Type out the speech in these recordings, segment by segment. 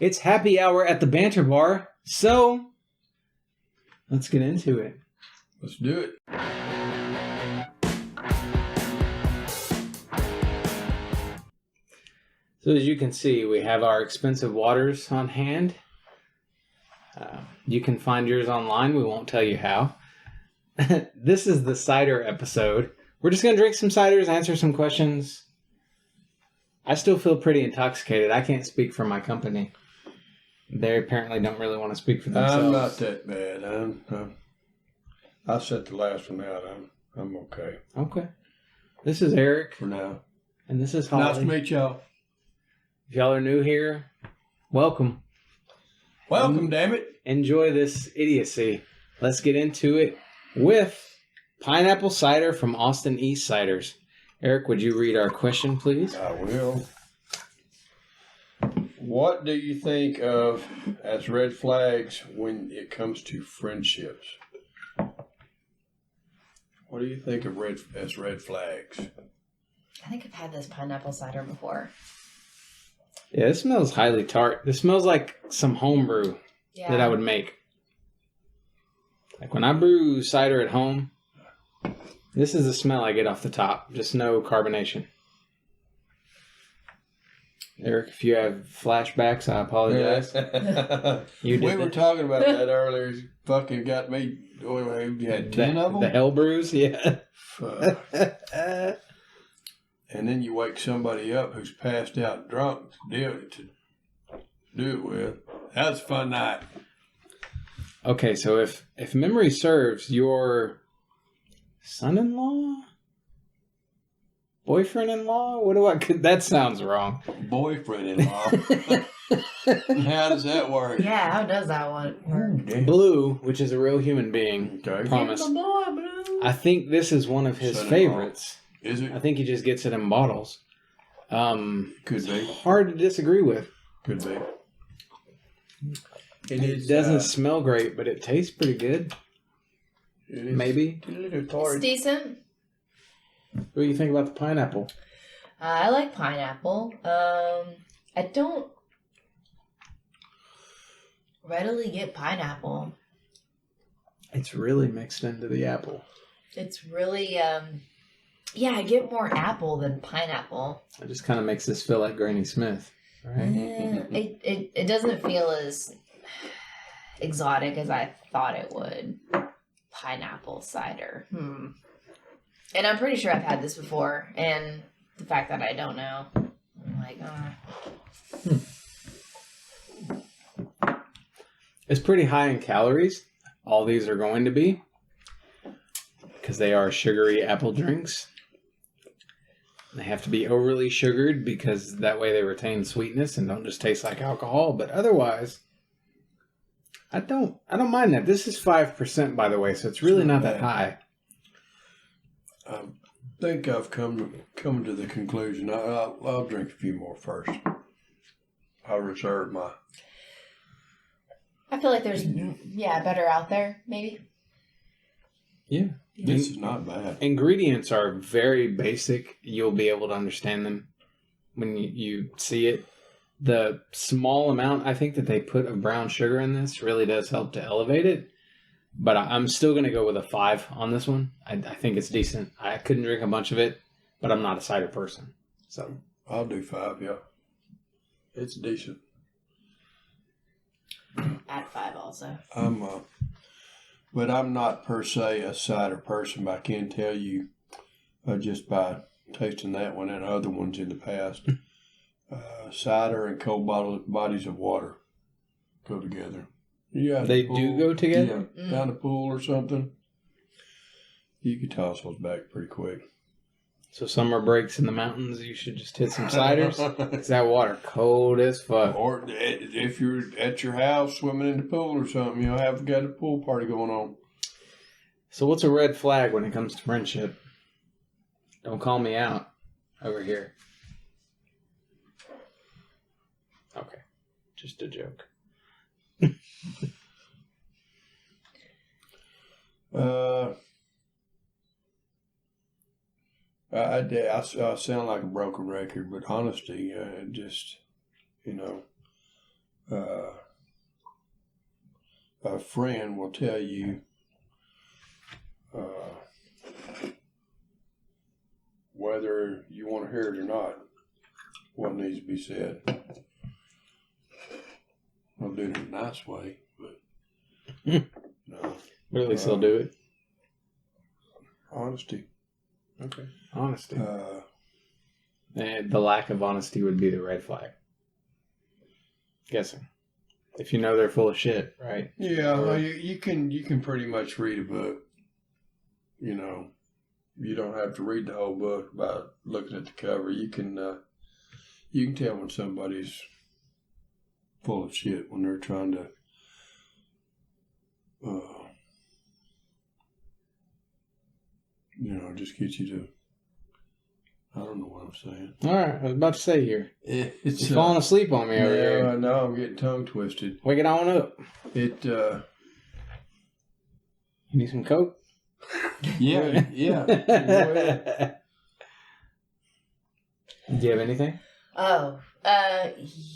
It's happy hour at the Banter Bar, so let's get into it. Let's do it. So as you can see, we have our expensive waters on hand. You can find yours online. We won't tell you how. This is the cider episode. We're just going to drink some ciders, answer some questions. I still feel pretty intoxicated. I can't speak for my company. They apparently don't really want to speak for themselves. I'm not that bad. I set the last one out. I'm okay. Okay. This is Eric. For now. And this is Holly. Nice to meet y'all. If y'all are new here, welcome. Welcome, damn it. Enjoy this idiocy. Let's get into it with pineapple cider from Austin Eastciders. Eric, would you read our question, please? I will. What do you think of as red flags when it comes to friendships? What do you think of as red flags? I think I've had this pineapple cider before. Yeah, this smells highly tart. This smells like some homebrew that I would make. Like when I brew cider at home, this is the smell I get off the top. Just no carbonation. Eric, if you have flashbacks, I apologize. We were talking about that earlier. He fucking got me. You had 10 of them? The hell brews, yeah. Fuck. And then you wake somebody up who's passed out drunk to do it with. That was a fun night. Okay, so if memory serves, your son-in-law? Boyfriend-in-law? That sounds wrong. Boyfriend-in-law. How does that work? Yeah, how does that one work? Blue, which is a real human being, Okay. promise. Give the boy blue. I think this is one of his Son-in-law. favorites. Is it? I think he just gets it in bottles. Could be. Hard to disagree with. Could be. It doesn't smell great, but it tastes pretty good. It is Maybe. a little It's tart. decent. What do you think about the pineapple? I like pineapple. I don't readily get pineapple. It's really mixed into the apple. It's really, I get more apple than pineapple. It just kind of makes this feel like Granny Smith, right? It doesn't feel as exotic as I thought it would. Pineapple cider. And I'm pretty sure I've had this before, and the fact that I don't know, I'm like, It's pretty high in calories. All these are going to be, because they are sugary apple drinks. They have to be overly sugared because that way they retain sweetness and don't just taste like alcohol. But otherwise, I don't mind that. This is 5%, by the way, so it's really not that high. I think I've come to the conclusion. I'll drink a few more first. I'll reserve my... I feel like there's, better out there, maybe. Yeah. This is not bad. Ingredients are very basic. You'll be able to understand them when you see it. The small amount, I think, that they put of brown sugar in this really does help to elevate it. But I'm still going to go with a 5 on this one. I think it's decent. I couldn't drink a bunch of it, but I'm not a cider person. So I'll do 5, yeah. It's decent. At 5 also. But I'm not per se a cider person, but I can tell you just by tasting that one and other ones in the past, cider and cold bodies of water go together. Yeah, they do go together? Yeah, down the pool or something. You could toss those back pretty quick. So summer breaks in the mountains, you should just hit some ciders. Is that water cold as fuck? Or if you're at your house swimming in the pool or something, have got a pool party going on. So what's a red flag when it comes to friendship? Don't call me out over here. Okay, just a joke. I sound like a broken record, but honesty, a friend will tell you whether you want to hear it or not, what needs to be said. I'll do it in a nice way, but no. But at least they'll do it. Honesty. Okay. Honesty. And the lack of honesty would be the red flag. Guessing. If you know they're full of shit, right? Yeah, well, you can pretty much read a book. You know, you don't have to read the whole book about looking at the cover. You can tell when somebody's full of shit when they're trying to just get you to. I don't know what I'm saying. All right, I was about to say here. It's You're falling asleep on me over here. No, I'm getting tongue twisted. Wake it on up. You need some Coke? Yeah. Go ahead. Do you have anything? Oh,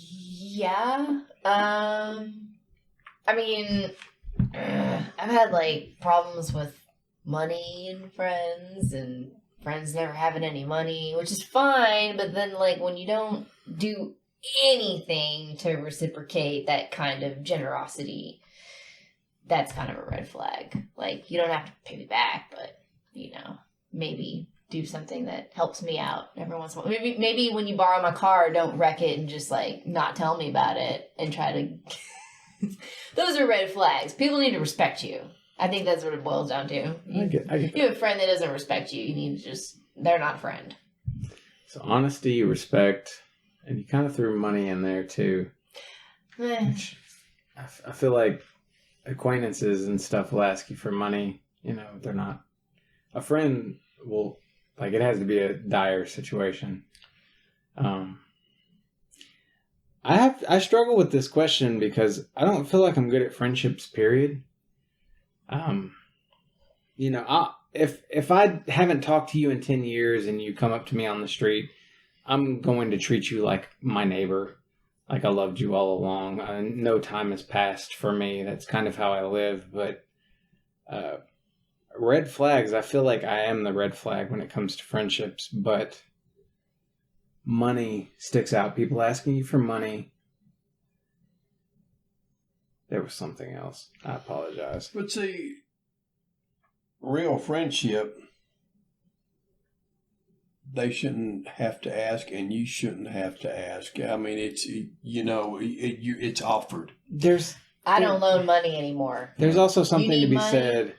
yeah. I mean, I've had like problems with money and friends never having any money, which is fine, but then like when you don't do anything to reciprocate that kind of generosity, that's kind of a red flag. Like, you don't have to pay me back, but maybe do something that helps me out every once in a while. Maybe when you borrow my car, don't wreck it and just like not tell me about it and try to those are red flags. People need to respect you. I think that's what it boils down to. I get you have a friend that doesn't respect you. You need to they're not a friend. So honesty, respect, and you kind of threw money in there too. Which I feel like acquaintances and stuff will ask you for money. They're not. A friend will, like, it has to be a dire situation. I struggle with this question because I don't feel like I'm good at friendships, period. If I haven't talked to you in 10 years and you come up to me on the street, I'm going to treat you like my neighbor, like I loved you all along. No time has passed for me. That's kind of how I live. But red flags, I feel like I am the red flag when it comes to friendships. But money sticks out. People asking you for money. There was something else. I apologize. But see, real friendship, they shouldn't have to ask, and you shouldn't have to ask. I mean, it's offered. I don't loan money anymore. There's also something to be said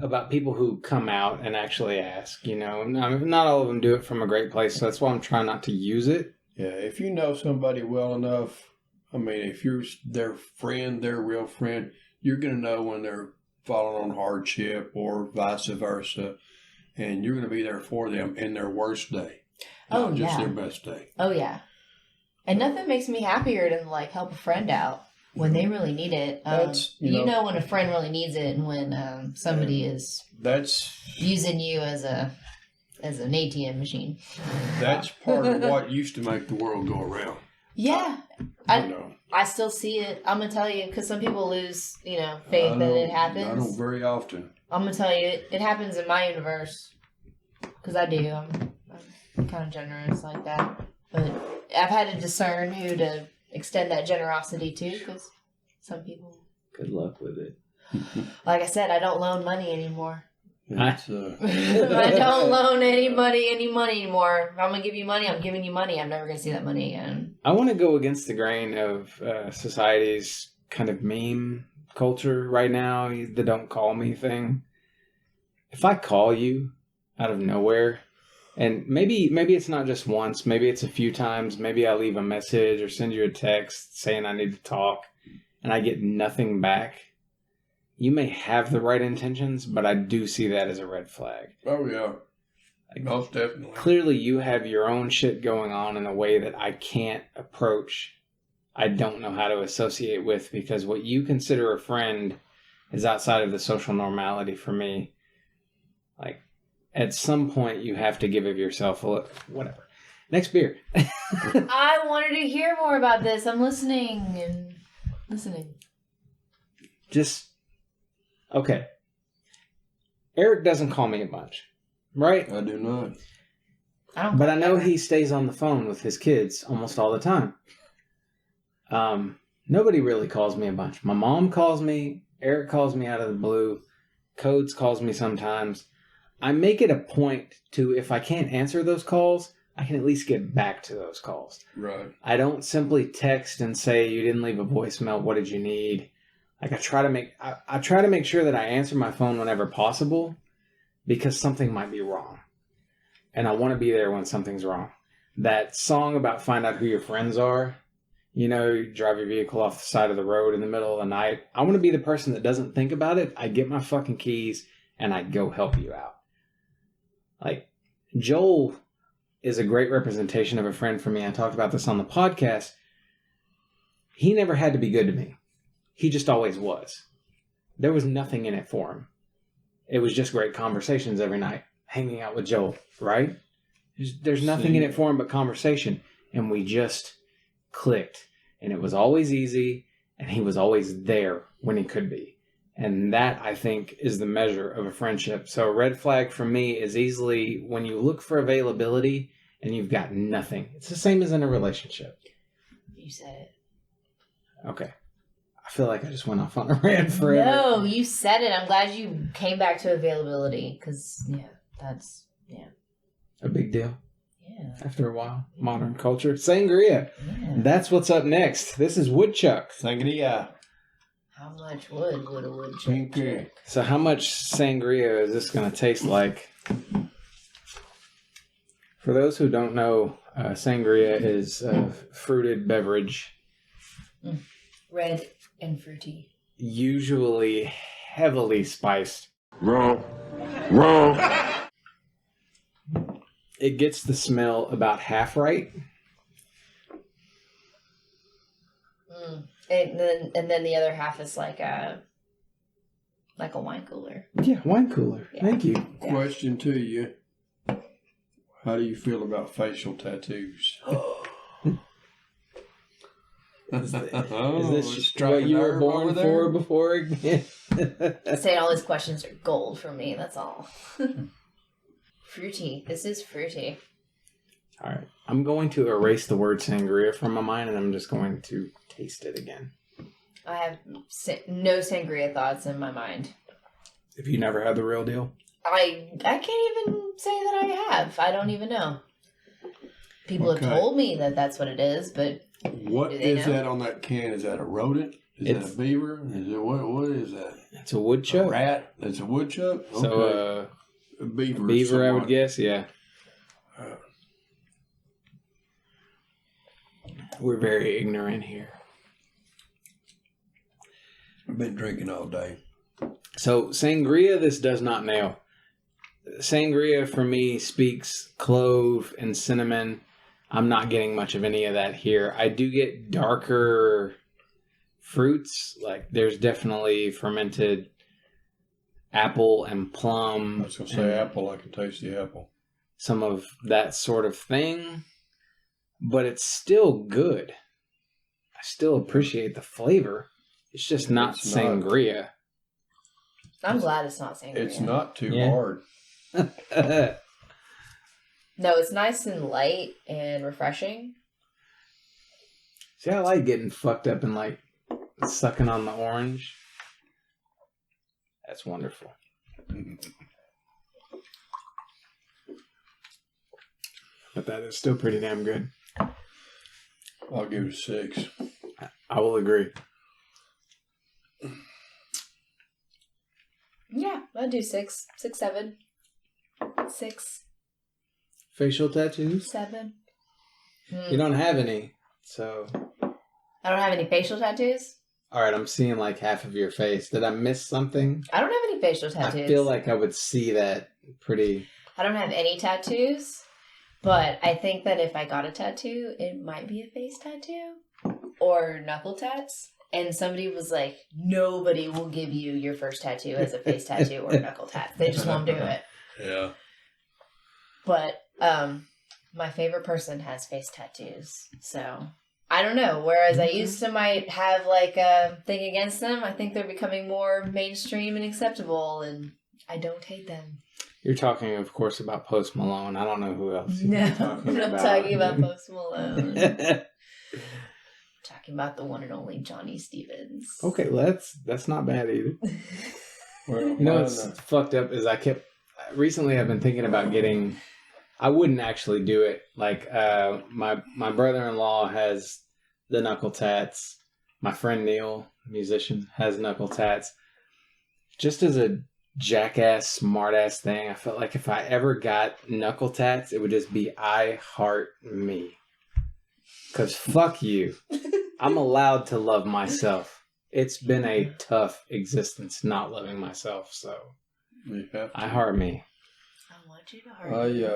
about people who come out and actually ask. Not all of them do it from a great place, so that's why I'm trying not to use it. Yeah, if you know somebody well enough, I mean, if you're their friend, their real friend, you're going to know when they're falling on hardship or vice versa, and you're going to be there for them in their worst day, not just their best day. Oh, yeah. And nothing makes me happier than, like, help a friend out when they really need it. When a friend really needs it and when somebody is using you as an ATM machine. That's part of what used to make the world go around. Yeah. I still see it. I'm going to tell you, because some people lose, faith that it happens. I don't very often. I'm going to tell you, it happens in my universe. Because I do. I'm kind of generous like that. But I've had to discern who to extend that generosity to, because some people... Good luck with it. Like I said, I don't loan money anymore. I don't loan anybody any money anymore. If I'm going to give you money, I'm giving you money. I'm never going to see that money again. I want to go against the grain of society's kind of meme culture right now, the don't call me thing. If I call you out of nowhere, and maybe it's not just once, maybe it's a few times, maybe I leave a message or send you a text saying I need to talk, and I get nothing back, you may have the right intentions, but I do see that as a red flag. Oh, yeah. Most definitely. Clearly, you have your own shit going on in a way that I can't approach. I don't know how to associate with, because what you consider a friend is outside of the social normality for me. Like, at some point, you have to give of yourself a look. Whatever. Next beer. I wanted to hear more about this. I'm listening. just, okay. Eric doesn't call me a bunch, right? I do not. But I know he stays on the phone with his kids almost all the time. Nobody really calls me a bunch. My mom calls me. Eric calls me out of the blue. Codes calls me sometimes. I make it a point to, if I can't answer those calls, I can at least get back to those calls. Right. I don't simply text and say, you didn't leave a voicemail. What did you need? Like I try to make sure that I answer my phone whenever possible because something might be wrong. And I want to be there when something's wrong. That song about find out who your friends are, you know, you drive your vehicle off the side of the road in the middle of the night. I want to be the person that doesn't think about it. I get my fucking keys and I go help you out. Like, Joel is a great representation of a friend for me. I talked about this on the podcast. He never had to be good to me. He just always was. There was nothing in it for him. It was just great conversations every night, hanging out with Joel, right? There's nothing in it for him but conversation. And we just clicked. And it was always easy. And he was always there when he could be. And that, I think, is the measure of a friendship. So a red flag for me is easily when you look for availability and you've got nothing. It's the same as in a relationship. You said it. Okay. I feel like I just went off on a rant forever. No, you said it. I'm glad you came back to availability because, that's a big deal. Yeah. After a while. Modern culture. Sangria. Yeah. That's what's up next. This is Woodchuck. Sangria. How much wood would a woodchuck? Pinky. So how much sangria is this going to taste like? For those who don't know, sangria is a fruited beverage. Red and fruity. Usually heavily spiced. Wrong. It gets the smell about half right. And then the other half is like a wine cooler. Yeah, wine cooler. Yeah. Thank you. Question to you. How do you feel about facial tattoos? Is this what you were born for before again? Saying all these questions are gold for me, that's all. Fruity. This is fruity. All right. I'm going to erase the word sangria from my mind and I'm just going to taste it again. I have no sangria thoughts in my mind. If you never had the real deal? I can't even say that I have. I don't even know. People have told me that that's what it is, but what is that on that can? Is that a rodent? Is that a beaver? Is it what is that? It's a woodchuck. A rat? It's a woodchuck? Okay. So a beaver. Beaver, I would guess, yeah. We're very ignorant here. I've been drinking all day. So sangria, this does not nail. Sangria for me speaks clove and cinnamon. I'm not getting much of any of that here. I do get darker fruits. Like there's definitely fermented apple and plum. I was going to say apple. I can taste the apple. Some of that sort of thing. But it's still good. I still appreciate the flavor. It's just not sangria. I'm glad it's not sangria. It's not too hard. No, it's nice and light and refreshing. See, I like getting fucked up and like sucking on the orange. That's wonderful. But that is still pretty damn good. I'll give it a 6. I will agree. Yeah, I'll do 6. 6, 7. 6, Facial tattoos? 7. You don't have any, so... I don't have any facial tattoos? Alright, I'm seeing like half of your face. Did I miss something? I don't have any facial tattoos. I feel like I would see that pretty... I don't have any tattoos, but I think that if I got a tattoo, it might be a face tattoo or knuckle tats. And somebody was like, nobody will give you your first tattoo as a face tattoo or knuckle tat. They just won't do it. Yeah. But my favorite person has face tattoos, so I don't know. Whereas I used to might have like a thing against them, I think they're becoming more mainstream and acceptable, and I don't hate them. You're talking, of course, about Post Malone. I don't know who else. No, You're talking I'm not about. talking about Post Malone. I'm talking about the one and only Johnny Stevens. Okay, well, that's not bad either. Well, You know what's fucked up is recently I've been thinking about getting. I wouldn't actually do it. Like my brother-in-law has the knuckle tats. My friend Neil, musician, has knuckle tats. Just as a jackass, smartass thing, I felt like if I ever got knuckle tats, it would just be I heart me. 'Cause fuck you. I'm allowed to love myself. It's been a tough existence not loving myself, so I heart me. I want you to heart me.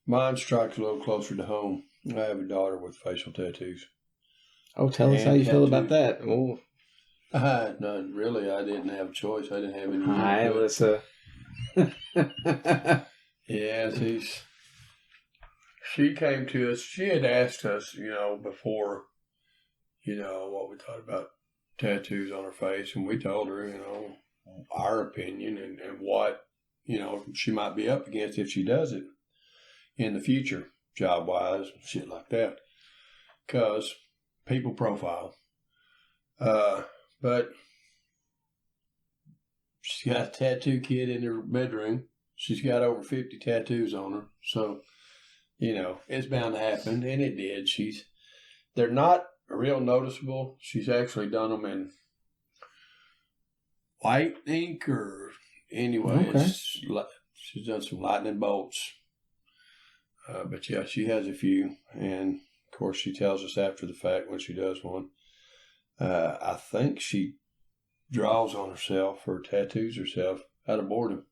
Mine strikes a little closer to home. I have a daughter with facial tattoos. Oh, tell us how you feel about that. Oh. None, really. I didn't have a choice. I didn't have any. Hi, Alyssa. Yeah, she came to us. She had asked us, before, what we thought about tattoos on her face. And we told her, our opinion and what, she might be up against if she does it in the future, job-wise, shit like that. Because people profile. But she's got a tattoo kit in her bedroom. She's got over 50 tattoos on her. So, it's bound to happen. And it did. They're not real noticeable. She's actually done them in white ink or anyway. Okay. She's done some lightning bolts. But yeah, she has a few. And of course, she tells us after the fact when she does one. I think she draws on herself or tattoos herself out of boredom.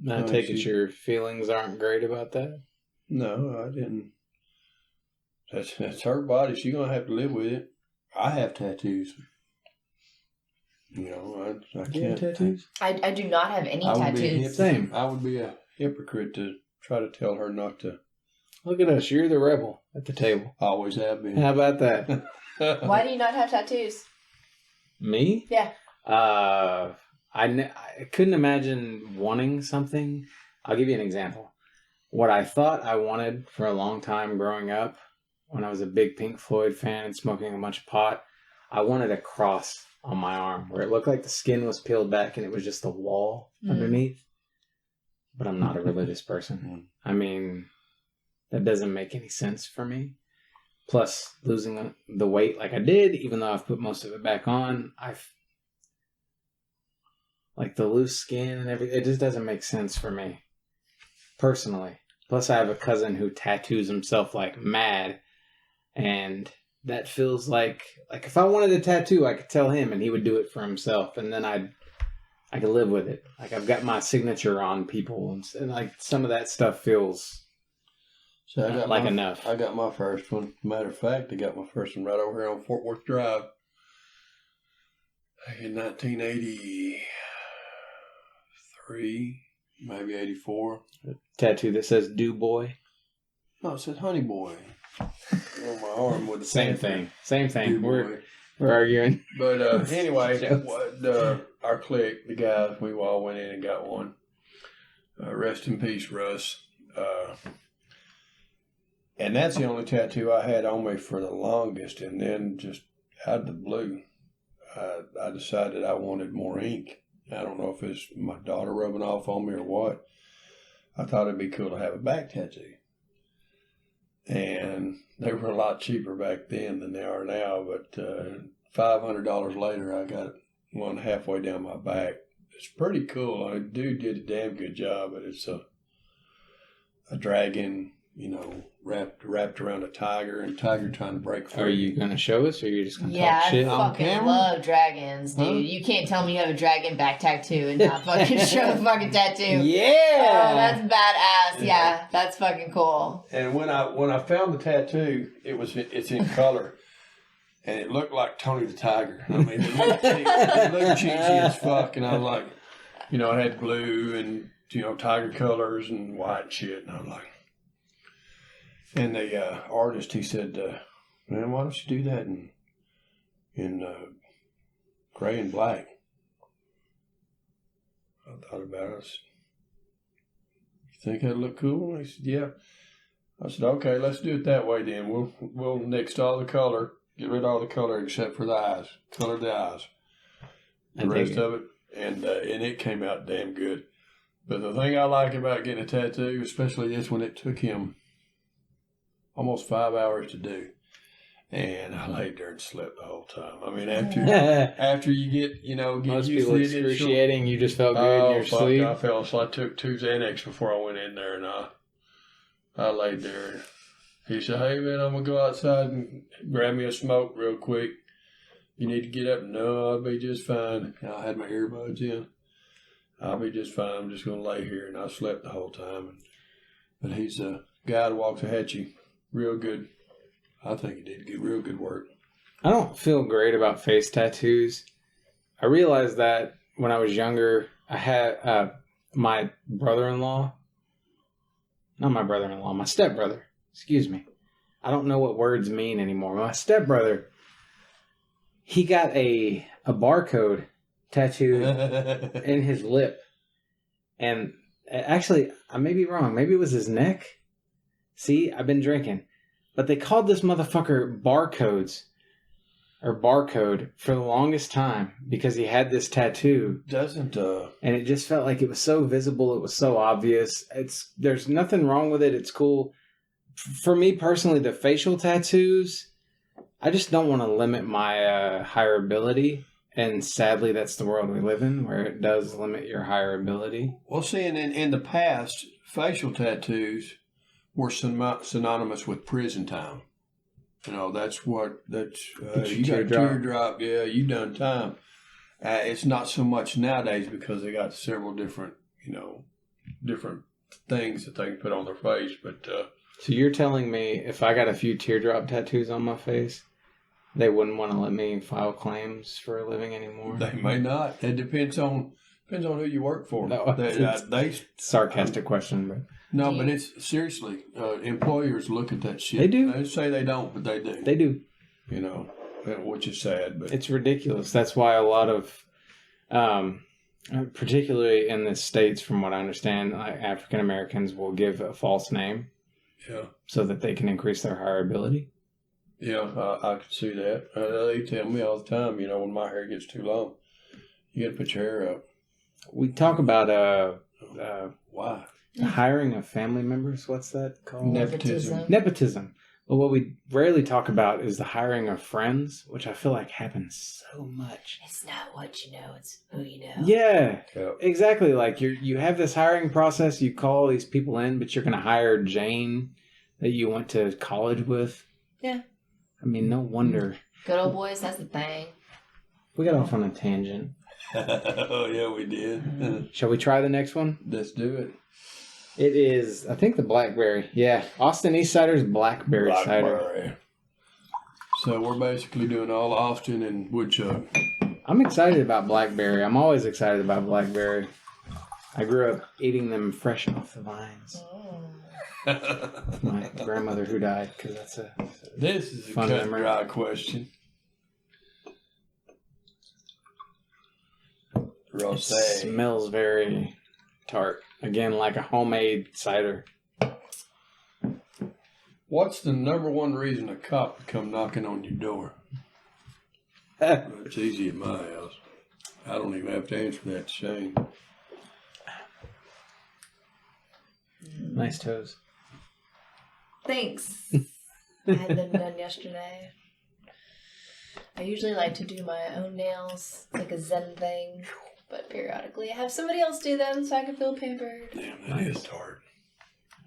I take it your feelings aren't great about that? No, I didn't. That's her body. She's going to have to live with it. I have tattoos. I can't. Tattoos? I do not have any tattoos. Same. I would be a hypocrite to try to tell her not to. Look at us. You're the rebel at the table. Always have been. How about that? Why do you not have tattoos? Me? Yeah. I couldn't imagine wanting something. I'll give you an example. What I thought I wanted for a long time growing up, when I was a big Pink Floyd fan and smoking a bunch of pot, I wanted a cross on my arm where it looked like the skin was peeled back and it was just a wall underneath. But I'm not a religious person. I mean, that doesn't make any sense for me. Plus, losing the weight like I did, even though I've put most of it back on, like the loose skin and everything, it just doesn't make sense for me, personally. Plus, I have a cousin who tattoos himself like mad, and that feels like if I wanted a tattoo, I could tell him and he would do it for himself, and then I could live with it. Like, I've got my signature on people, and like some of that stuff feels... So I got enough. I got my first one. Matter of fact, I got my first one right over here on Fort Worth Drive. Back in 1983, maybe 84. A tattoo that says "Do Boy." No, it says "Honey Boy" on my arm with the Same thing. We're Boy. arguing. But anyway, our clique, the guys, we all went in and got one. Rest in peace, Russ. And that's the only tattoo I had on me for the longest. And then just out of the blue, I decided I wanted more ink. I don't know if it's my daughter rubbing off on me or what. I thought it'd be cool to have a back tattoo. And they were a lot cheaper back then than they are now. But $500 later, I got one halfway down my back. It's pretty cool. The dude did a damn good job. But it's a dragon, wrapped around a tiger, and tiger trying to break free. Are you going to show us, or are you just going to Yeah, talk shit? I fucking love dragons, dude. Huh? You can't tell me you have a dragon back tattoo and not fucking show the fucking tattoo. Yeah! Oh, that's badass. Yeah, that's fucking cool. And when I found the tattoo, it's in color. And it looked like Tony the Tiger. I mean, it looked cheesy as fuck. And I was like, it had blue and, tiger colors and white and shit. And I was like... And the artist, he said, Man, why don't you do that in gray and black? I thought about it. I said, you think that'd look cool? And he said, yeah. I said, okay, let's do it that way then. We'll nix all the color, get rid of all the color except for the eyes. Color the eyes. The rest of it, and it came out damn good. But the thing I like about getting a tattoo, especially this one, it took him almost 5 hours to do. And I laid there and slept the whole time. I mean, after you get, get most used people to excruciating, you just felt good in your sleep. I fell asleep. I took 2 Xanax before I went in there, and I laid there. He said, hey, man, I'm going to go outside and grab me a smoke real quick. You need to get up. No, I'll be just fine. I had my earbuds in. I'll be just fine. I'm just going to lay here. And I slept the whole time. But he's a guy that walks at you real good. I think he did real good work. I don't feel great about face tattoos. I realized that when I was younger, I had my brother-in-law. Not my brother-in-law, my stepbrother. Excuse me. I don't know what words mean anymore. My stepbrother, he got a barcode tattooed in his lip. And actually, I may be wrong. Maybe it was his neck. See, I've been drinking. But they called this motherfucker barcode for the longest time because he had this tattoo. And it just felt like it was so visible. It was so obvious. There's nothing wrong with it. It's cool. For me personally, the facial tattoos, I just don't want to limit my hireability. And sadly, that's the world we live in, where it does limit your hireability. Well, see, in the past, facial tattoos were synonymous with prison time. You got a teardrop. Yeah, you done time. It's not so much nowadays because they got several different things that they can put on their face. But so you're telling me if I got a few teardrop tattoos on my face, they wouldn't want to let me file claims for a living anymore? They may not. It depends on who you work for. No, they sarcastic question, but. No, but it's seriously, employers look at that shit. They do. They say they don't, but they do. They do. Which is sad, but it's ridiculous. That's why a lot of, particularly in the States, from what I understand, African Americans will give a false name. Yeah. So that they can increase their hireability. Yeah, I can see that. They tell me all the time, when my hair gets too long, you got to put your hair up. We talk about why? Hiring of family members. What's that called? Nepotism. Well, what we rarely talk about is the hiring of friends, which I feel like happens so much. It's not what you know, it's who you know. Yeah, exactly. Like you have this hiring process. You call these people in, but you're going to hire Jane that you went to college with. Yeah. I mean, no wonder. Good old boys, that's the thing. We got off on a tangent. Oh, yeah, we did. Shall we try the next one? Let's do it. It is, I think, the Blackberry. Yeah, Austin Eastciders Blackberry cider. So we're basically doing all Austin and Woodchuck. I'm excited about Blackberry. I'm always excited about Blackberry. I grew up eating them fresh off the vines. My grandmother who died, because that's This is a cut and dry question. Rosé. It smells very tart. Again, like a homemade cider. What's the number one reason a cop would come knocking on your door? It's easy at my house. I don't even have to answer that to Shane. Nice toes. Thanks. I had them done yesterday. I usually like to do my own nails, like a Zen thing. But periodically I have somebody else do them so I can feel pampered. Damn, that is tart.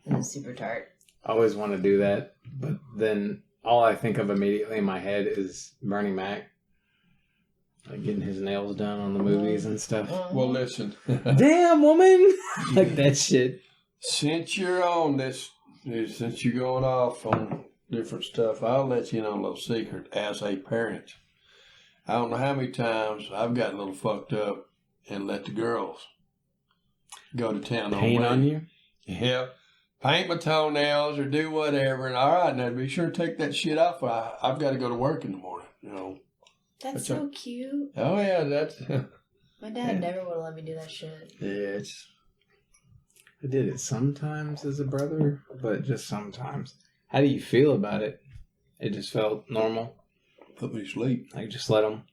It is super tart. I always want to do that, but then all I think of immediately in my head is Bernie Mac. Like getting his nails done on the movies and stuff. Well, listen. Damn, woman! Like that shit. Since you're on this, since you're going off on different stuff, I'll let you know a little secret as a parent. I don't know how many times I've gotten a little fucked up and let the girls go to town Pain on you? Yeah. paint my toenails or do whatever. And all right, now be sure to take that shit off. I've got to go to work in the morning. You know. That's so cute. Oh yeah, that's. My dad never would have let me do that shit. Yeah, I did it sometimes as a brother, but just sometimes. How do you feel about it? It just felt normal. Put me to sleep. Like, just let them.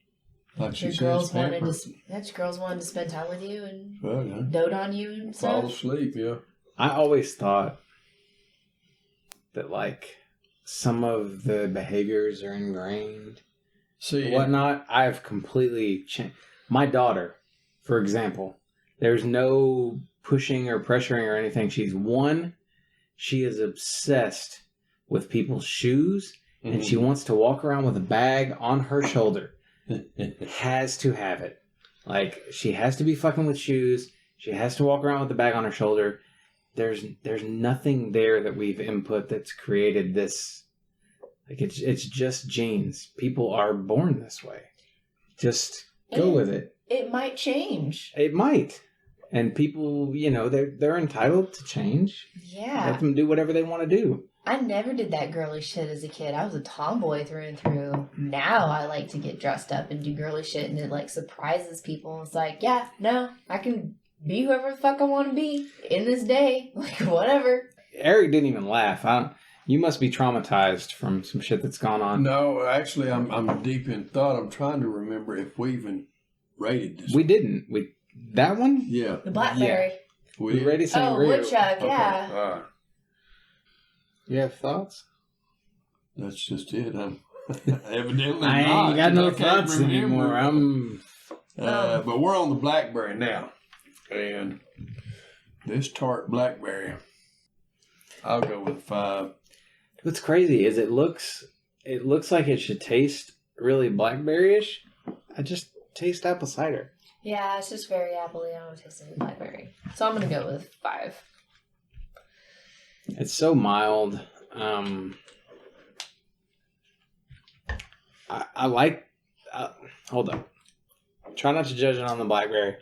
Like she Your says, girls wanted pamper. your girls wanted to spend time with you and Well, yeah. dote on you and Fall stuff. asleep, yeah. I always thought that, like, some of the behaviors are ingrained. See, Whatnot, I've completely changed. My daughter, for example, there's no pushing or pressuring or anything. She's one. She is obsessed with people's shoes, and she wants to walk around with a bag on her shoulder. Has to have it. Like, she has to be fucking with shoes. She has to walk around with the bag on her shoulder. There's nothing there that we've input that's created this. Like, it's just genes. People are born this way. Just go with it. It might change. It might. And people, you know, they're entitled to change. Yeah. Let them do whatever they want to do. I never did that girly shit as a kid. I was a tomboy through and through. Now I like to get dressed up and do girly shit, and it like surprises people. It's like, yeah, no, I can be whoever the fuck I want to be in this day. Like, whatever. Eric didn't even laugh. You must be traumatized from some shit that's gone on. No, actually, I'm deep in thought. I'm trying to remember if we even rated this. We didn't. That one? Yeah. The Blackberry. We rated Oh, Sangria. Woodchuck, yeah. All right. You have thoughts? That's just it. I'm evidently I not, ain't got no 'cause I can't thoughts remember. anymore. But we're on the Blackberry now. And this tart Blackberry, I'll go with 5. What's crazy is it looks like it should taste really blackberry-ish. I just taste apple cider. Yeah, it's just very appley. I don't taste any Blackberry. So I'm going to go with 5. It's so mild. I like... hold up. Try not to judge it on the blackberry.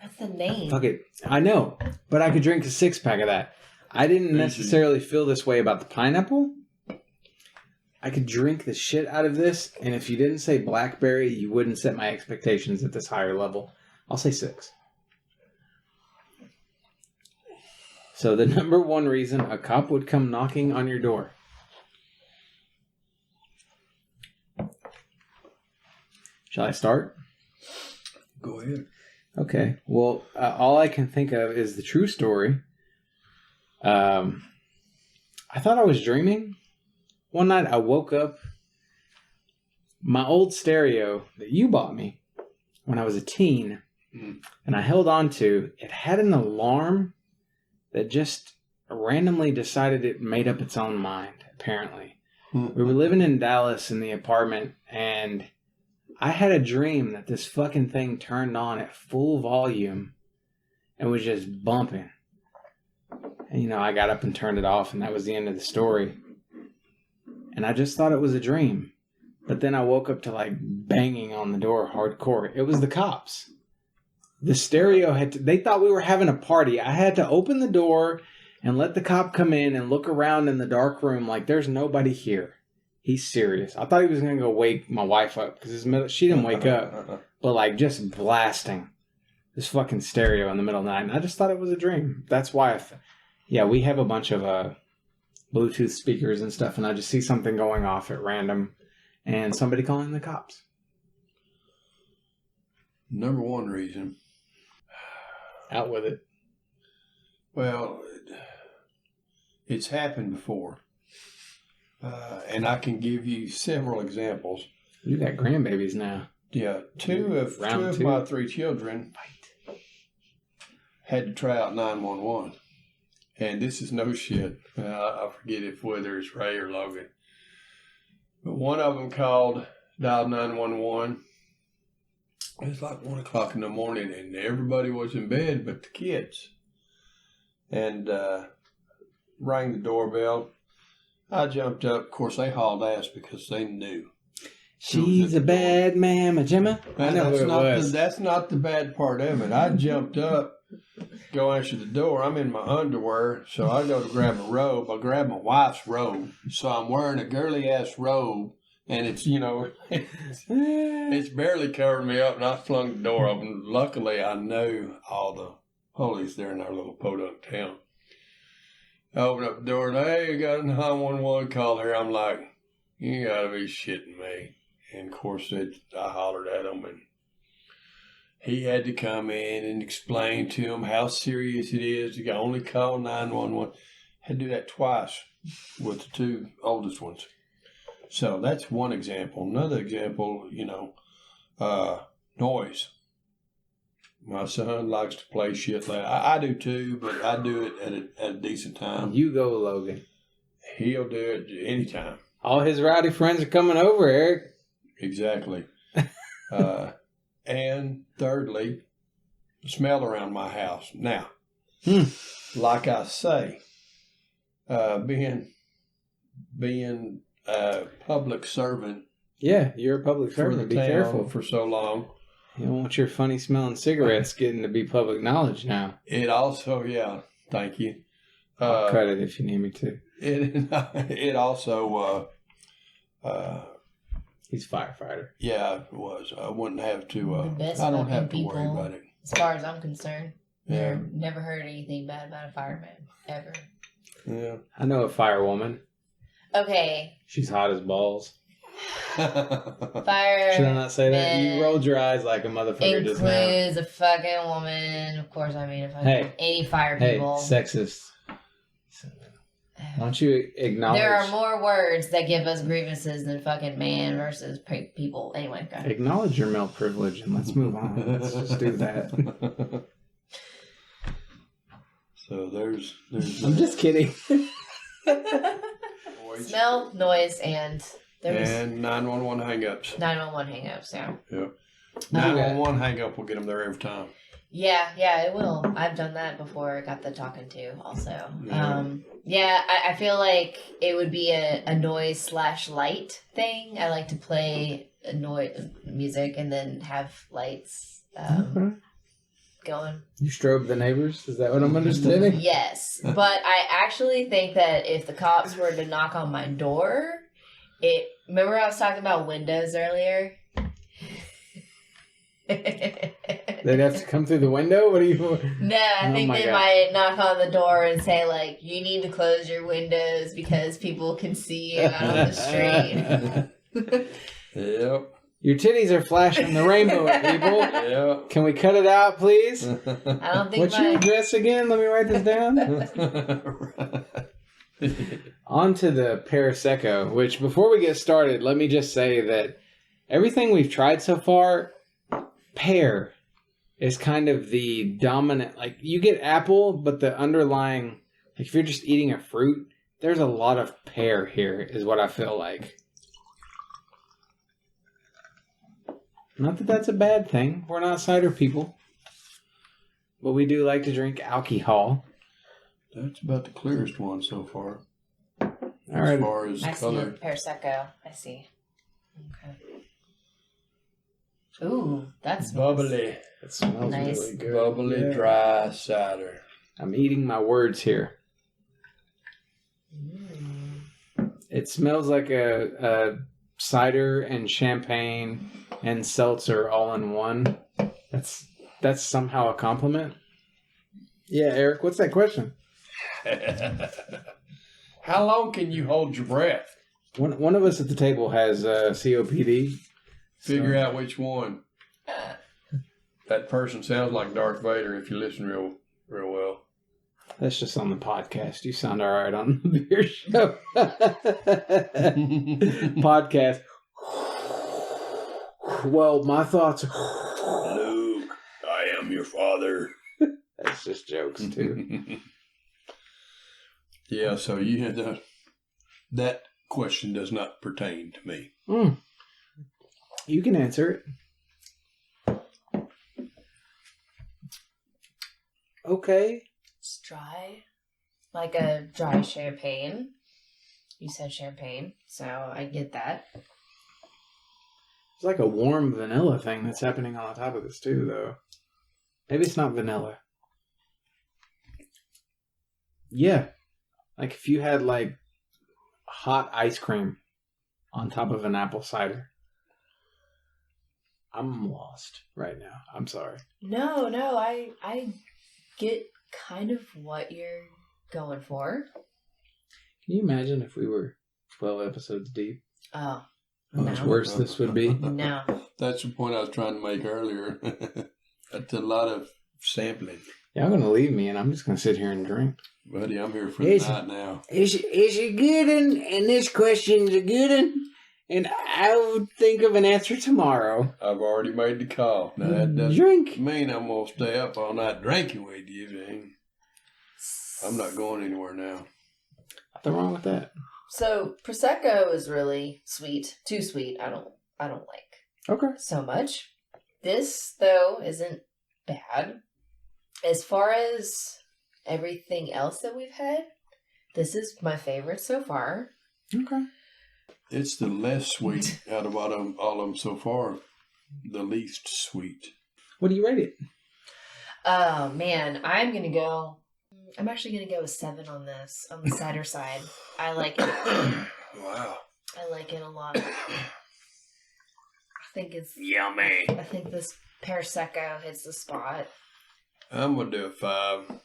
That's the name. Fuck it. I know, but I could drink a 6-pack of that. I didn't necessarily feel this way about the pineapple. I could drink the shit out of this, and if you didn't say blackberry, you wouldn't set my expectations at this higher level. I'll say 6. So the number one reason a cop would come knocking on your door. Shall I start? Go ahead. Okay. Well, all I can think of is the true story. I thought I was dreaming. One night I woke up. My old stereo that you bought me when I was a teen, and I held on to, it had an alarm that just randomly decided it made up its own mind, apparently. We were living in Dallas in the apartment, and I had a dream that this fucking thing turned on at full volume and was just bumping. And, you know, I got up and turned it off, and that was the end of the story. And I just thought it was a dream. But then I woke up to, like, banging on the door hardcore. It was the cops. The stereo they thought we were having a party. I had to open the door and let the cop come in and look around in the dark room like there's nobody here. He's serious. I thought he was going to go wake my wife up because she didn't wake up. But, like, just blasting this fucking stereo in the middle of the night. And I just thought it was a dream. That's why we have a bunch of Bluetooth speakers and stuff, and I just see something going off at random and somebody calling the cops. Number one reason. Out with it. Well, it's happened before. And I can give you several examples. You got grandbabies now. Yeah, two of my 3 children had to try out 911. And this is no shit. I forget whether it's Ray or Logan. But one of them dialed 911. It was like 1 o'clock in the morning, and everybody was in bed but the kids. And rang the doorbell. I jumped up. Of course, they hauled ass because they knew. She's a bad mama, Gemma. I know who it was. That's not the bad part of it. I jumped up go answer the door. I'm in my underwear, so I go to grab a robe. I grab my wife's robe, so I'm wearing a girly ass robe, and it's it's barely covered me up. And I flung the door open. Luckily, I knew all the police there in our little podunk town. I opened up the door and hey, you got a 911 call here. I'm like, you gotta be shitting me. And of course, I hollered at him, and he had to come in and explain to him how serious it is. You can only call 911. Had to do that twice with the two oldest ones. So that's one example. Another example, noise. My son likes to play shit loud. I do too, but I do it at a decent time. You go, Logan. He'll do it anytime. All his rowdy friends are coming over, Eric. Exactly. And thirdly, the smell around my house. Now, like I say, being a public servant. Yeah, you're a public servant. Be careful. For so long. You don't want your funny smelling cigarettes getting to be public knowledge now. It also, thank you. I'll cut it if you need me to. It also, he's a firefighter. Yeah, it was. I wouldn't have to, The best I don't have to fucking worry people. about it. As far as I'm concerned, Yeah. never heard anything bad about a fireman ever. Yeah. I know a firewoman. Okay, She's hot as balls. fire. Should I not say that? You rolled your eyes like a motherfucker just now. Includes a fucking woman. Of course, I mean if I Hey. any fire Hey, people. sexist. Why don't you acknowledge? There are more words that give us grievances than fucking man versus people. Anyway, go ahead. Acknowledge your male privilege and let's move on. Let's just do that. So there's I'm just kidding. Smell, noise, and there was and 911 hang-ups. 911 hang-ups. Yeah. Yep. 911 hang-up will get them there every time. Yeah, it will. I've done that before. I got the talking to also. Yeah. I feel like it would be a noise / light thing. I like to play music and then have lights Okay. going. You strobe the neighbors? Is that what I'm understanding? Yes, but I actually think that if the cops were to knock on my door, remember I was talking about windows earlier? They'd have to come through the window? What are you... No, I think they might knock on the door and say, like, you need to close your windows because people can see you out on the street. Yep. Your titties are flashing the rainbow at people. Yep. Can we cut it out, please? I don't think What's your address again? Let me write this down. On to the Pearsecco, which before we get started, let me just say that everything we've tried so far, pear is kind of the dominant. Like, you get apple, but the underlying, like if you're just eating a fruit, there's a lot of pear here, is what I feel like. Not that that's a bad thing. We're not cider people. But we do like to drink alcohol. That's about the clearest one so far. All right. As far as I color. see Pearsecco. I see. Okay. Ooh, that's Bubbly. It smells Nice. really good. Bubbly Yeah. dry cider. I'm eating my words here. It smells like a cider and champagne and seltzer all in one. That's somehow a compliment. Yeah, Eric, what's that question? How long can you hold your breath? One of us at the table has COPD. Figure out which one. That person sounds like Darth Vader if you listen real well. That's just on the podcast. You sound all right on the beer show. Podcast. Well, my thoughts. Luke, I am your father. That's just jokes too. Yeah, so that question does not pertain to me. You can answer it. Okay. It's dry. Like a dry champagne. You said champagne, so I get that. It's like a warm vanilla thing that's happening on the top of this too, though. Maybe it's not vanilla. Yeah. Like if you had like hot ice cream on top of an apple cider. I'm lost right now. I'm sorry. No, I get kind of what you're going for. Can you imagine if we were 12 episodes deep? Oh. How much No. worse this would be? No. That's the point I was trying to make earlier. That's a lot of sampling. Y'all gonna leave me and I'm just gonna sit here and drink. Buddy, I'm here for the night now. Is it good one? And this question's a good one? And I'll think of an answer tomorrow. I've already made the call. Now, that doesn't Drink. mean I'm going to stay up all night drinking with you, man. I'm not going anywhere now. Nothing wrong with that. So Prosecco is really sweet. Too sweet. I don't like Okay. so much. This though isn't bad. As far as everything else that we've had, this is my favorite so far. Okay. It's the less sweet out of all of them so far. The least sweet. What do you rate it? Oh man, I'm actually gonna go with 7 on this, on the cider side. I like it. Wow. I like it a lot. I think it's Yummy. I think this Pearsecco hits the spot. I'm going to do a 5.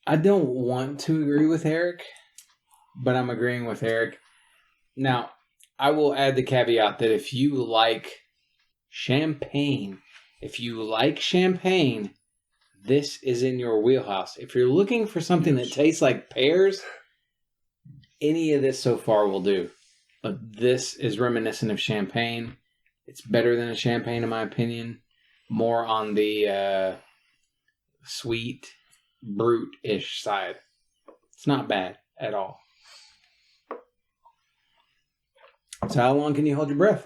I don't want to agree with Eric, but I'm agreeing with Eric. Now, I will add the caveat that if you like champagne, this is in your wheelhouse. If you're looking for something that tastes like pears, any of this so far will do. But this is reminiscent of champagne. It's better than a champagne in my opinion. More on the sweet, brute-ish side. It's not bad at all. So how long can you hold your breath?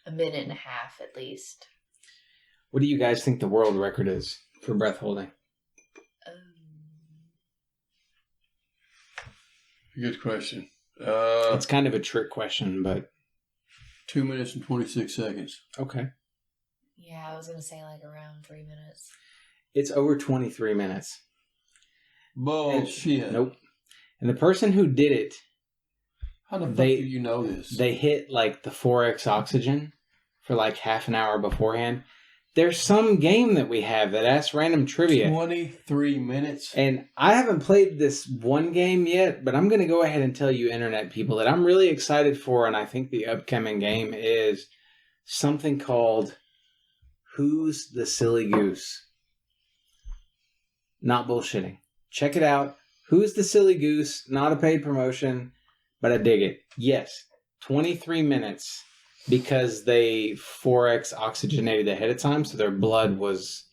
A minute and a half at least. What do you guys think the world record is for breath holding? Good question. It's kind of a trick question, but 2 minutes and 26 seconds. okay. Yeah, I was gonna say like around 3 minutes. It's over 23 minutes. Bullshit. Nope. And the person who did it, How the fuck do you know this? they hit like the 4x oxygen for like half an hour beforehand. There's some game that we have that asks random trivia. 23 minutes? And I haven't played this one game yet, but I'm going to go ahead and tell you internet people that I'm really excited for, and I think the upcoming game is something called Who's the Silly Goose? Not bullshitting. Check it out. Who's the Silly Goose? Not a paid promotion, but I dig it. Yes, 23 minutes because they 4x oxygenated ahead of time, so their blood was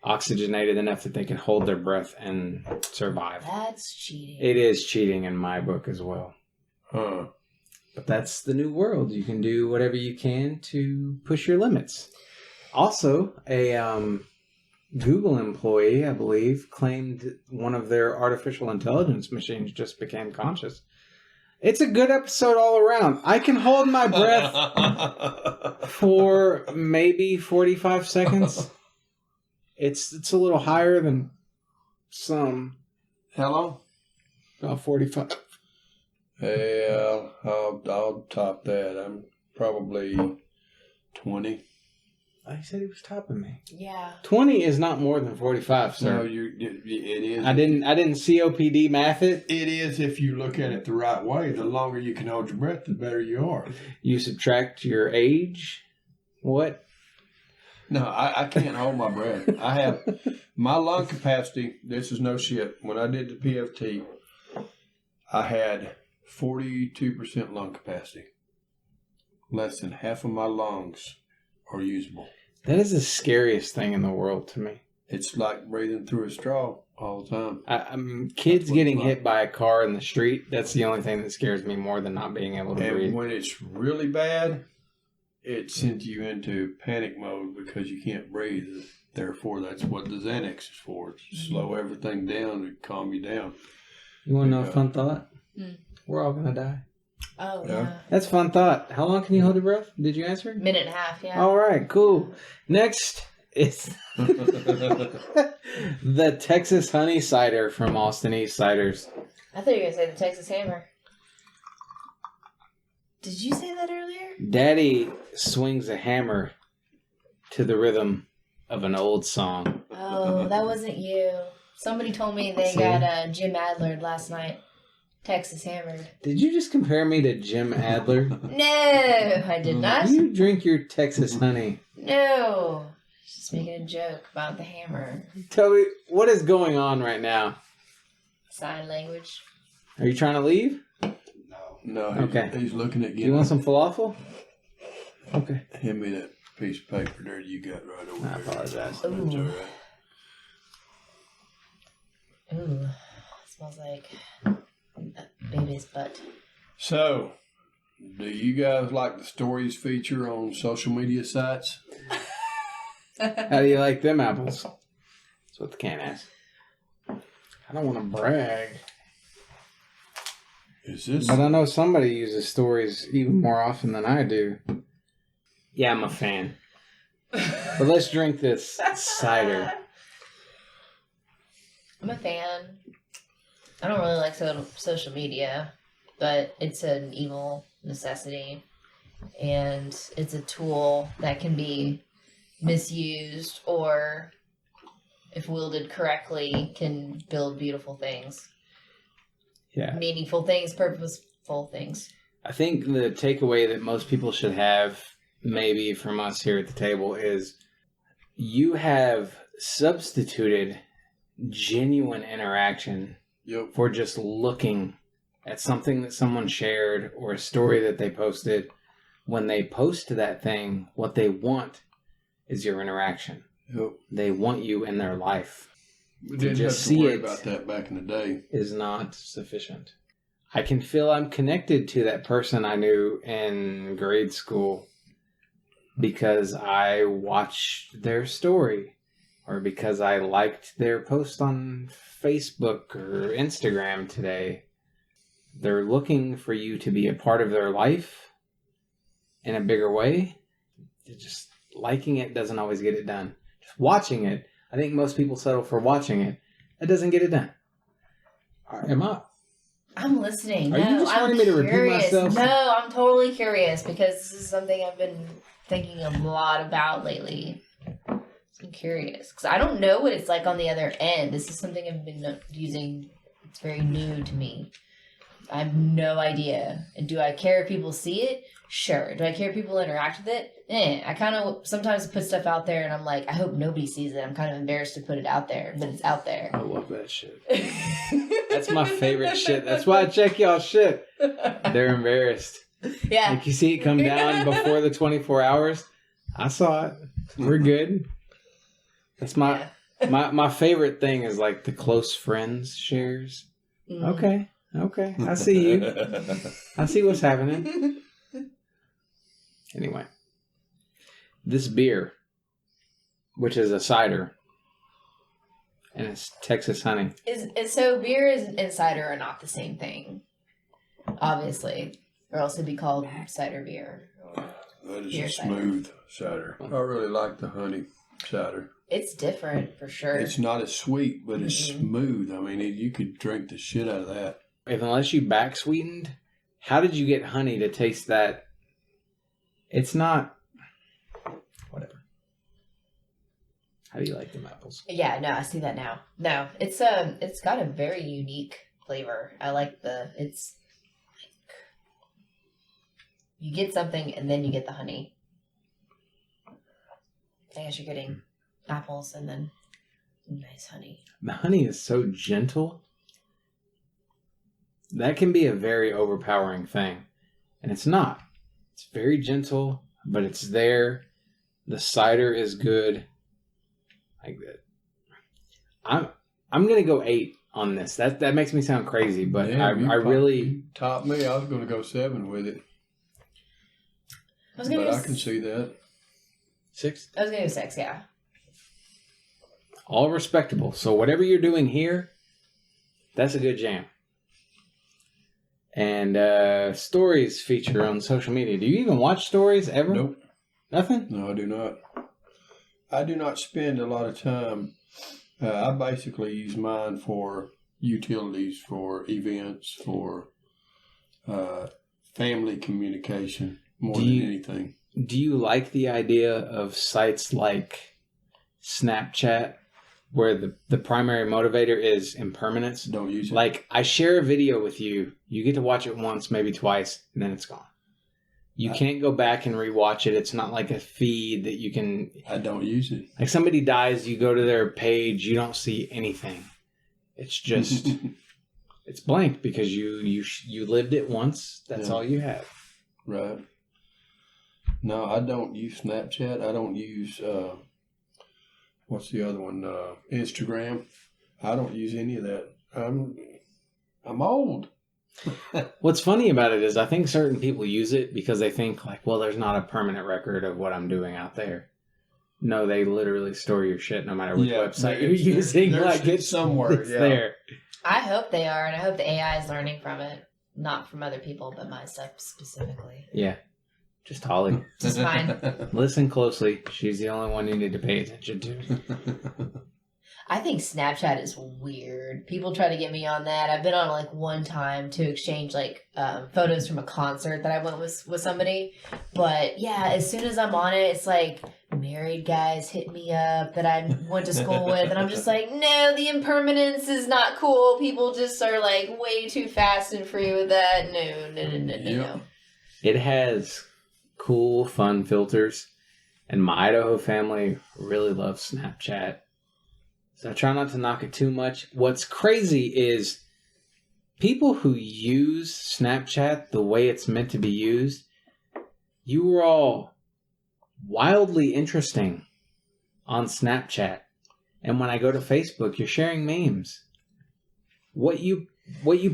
oxygenated enough that they could hold their breath and survive. That's cheating. It is cheating in my book as well. Huh. But that's the new world. You can do whatever you can to push your limits. Also, a Google employee, I believe, claimed one of their artificial intelligence machines just became conscious. It's a good episode all around. I can hold my breath for maybe 45 seconds. It's a little higher than some. How long? About 45. Hey, I'll top that. I'm probably 20. He said he was topping me. Yeah. 20 is not more than 45, sir. No, it is. I didn't COPD math it. It is if you look at it the right way. The longer you can hold your breath, the better you are. You subtract your age. What? No, I can't hold my breath. I have my lung capacity. This is no shit. When I did the PFT, I had 42% lung capacity. Less than half of my lungs are usable. That is the scariest thing in the world to me. It's like breathing through a straw all the time. Kids getting hit by a car in the street, that's the only thing that scares me more than not being able to And breathe. when it's really bad, it sends you into panic mode because you can't breathe. Therefore, that's what the Xanax is for. To slow everything down and calm you down. You want to know a fun thought? Hmm. We're all going to die. Oh, Yeah. yeah. That's a fun thought. How long can you hold your breath? Did you answer? Minute and a half, yeah. All right, cool. Next It's the Texas Honey Cider from Austin Eastciders. I thought you were going to say the Texas Hammer. Did you say that earlier? Daddy swings a hammer to the rhythm of an old song. Oh, that wasn't you. Somebody told me they got Jim Adler last night. Texas Hammered. Did you just compare me to Jim Adler? No, I did not. You drink your Texas honey. No. Just making a joke about the hammer. Toby, what is going on right now? Sign language. Are you trying to leave? No, he's looking at Do you want some falafel? Okay. Hand me that piece of paper there you got right over there. I apologize. Ooh. That's all right. Ooh. Smells like a baby's butt. So, do you guys like the stories feature on social media sites? How do you like them apples? That's what the can asks. I don't want to brag. Is this? But I know somebody uses stories even more often than I do. Yeah, I'm a fan. But let's drink this cider. I'm a fan. I don't really like social media, but it's an evil necessity. And it's a tool that can be misused or, if wielded correctly, can build beautiful things. Yeah. Meaningful things, purposeful things. I think the takeaway that most people should have, maybe from us here at the table, is you have substituted genuine interaction for just looking at something that someone shared or a story that they posted. When they post that thing, what they want is your interaction. Yep. They want you in their life. We didn't just have to see worry it about that back in the day. Is not sufficient. I can feel I'm connected to that person I knew in grade school because I watched their story or because I liked their post on Facebook or Instagram today. They're looking for you to be a part of their life in a bigger way. Just liking it doesn't always get it done. Just watching it, I think most people settle for watching it. That doesn't get it done. Am I? I'm listening. Are you just wanting me to repeat myself? No, I'm totally curious because this is something I've been thinking a lot about lately. I'm curious because I don't know what it's like on the other end. This is something I've been using. It's very new to me. I have no idea. And do I care if people see it? Sure. Do I care if people interact with it? I kind of sometimes put stuff out there and I'm like, I hope nobody sees it. I'm kind of embarrassed to put it out there, but it's out there. I love that shit. That's my favorite shit. That's why I check y'all shit. They're embarrassed. Yeah. Like you see it come down before the 24 hours. I saw it. We're good. That's my favorite thing is like the close friends shares. Mm. Okay. I see you. I see what's happening. Anyway. This beer, which is a cider, and it's Texas honey. So beer and cider are not the same thing, obviously, or else it'd be called cider beer. That is a smooth cider. I really like the honey cider. It's different for sure. It's not as sweet, but it's smooth. I mean, you could drink the shit out of that. Unless you back sweetened, how did you get honey to taste that? It's not. Whatever. How do you like them apples? Yeah, no, I see that now. No, it's got a very unique flavor. I like it's like you get something and then you get the honey. I guess you're getting apples and then nice honey. The honey is so gentle. That can be a very overpowering thing. And it's not. It's very gentle, but it's there. The cider is good. Like that. I'm gonna go 8 on this. That makes me sound crazy, but Damn, I really you topped me. I was gonna go 7 with it. I can see that. 6? I was gonna go 6, yeah. All respectable. So whatever you're doing here, that's a good jam. And stories feature on social media. Do you even watch stories ever? Nope. Nothing? No, I do not. I do not spend a lot of time. I basically use mine for utilities, for events, for family communication more than anything. Do you like the idea of sites like Snapchat, where the primary motivator is impermanence? Don't use it. Like, I share a video with you, you get to watch it once, maybe twice, and then it's gone. You can't go back and rewatch it. It's not like a feed that you can... I don't use it. Like, somebody dies, you go to their page, you don't see anything. It's just... it's blank because you lived it once. That's all you have. Right. No, I don't use Snapchat. I don't use... what's the other one? Instagram. I don't use any of that. I'm old. What's funny about it is I think certain people use it because they think like, well, there's not a permanent record of what I'm doing out there. No, they literally store your shit no matter which website you're using. Like it's somewhere. It's there. I hope they are, and I hope the AI is learning from it. Not from other people, but my stuff specifically. Yeah. Just Holly. Just mine. Listen closely. She's the only one you need to pay attention to. I think Snapchat is weird. People try to get me on that. I've been on like one time to exchange like photos from a concert that I went with somebody. But yeah, as soon as I'm on it, it's like married guys hit me up that I went to school with. And I'm just like, no, the impermanence is not cool. People just are like way too fast and free with that. No. It has cool, fun filters. And my Idaho family really loves Snapchat. So I try not to knock it too much. What's crazy is people who use Snapchat the way it's meant to be used, you were all wildly interesting on Snapchat. And when I go to Facebook, you're sharing memes. What you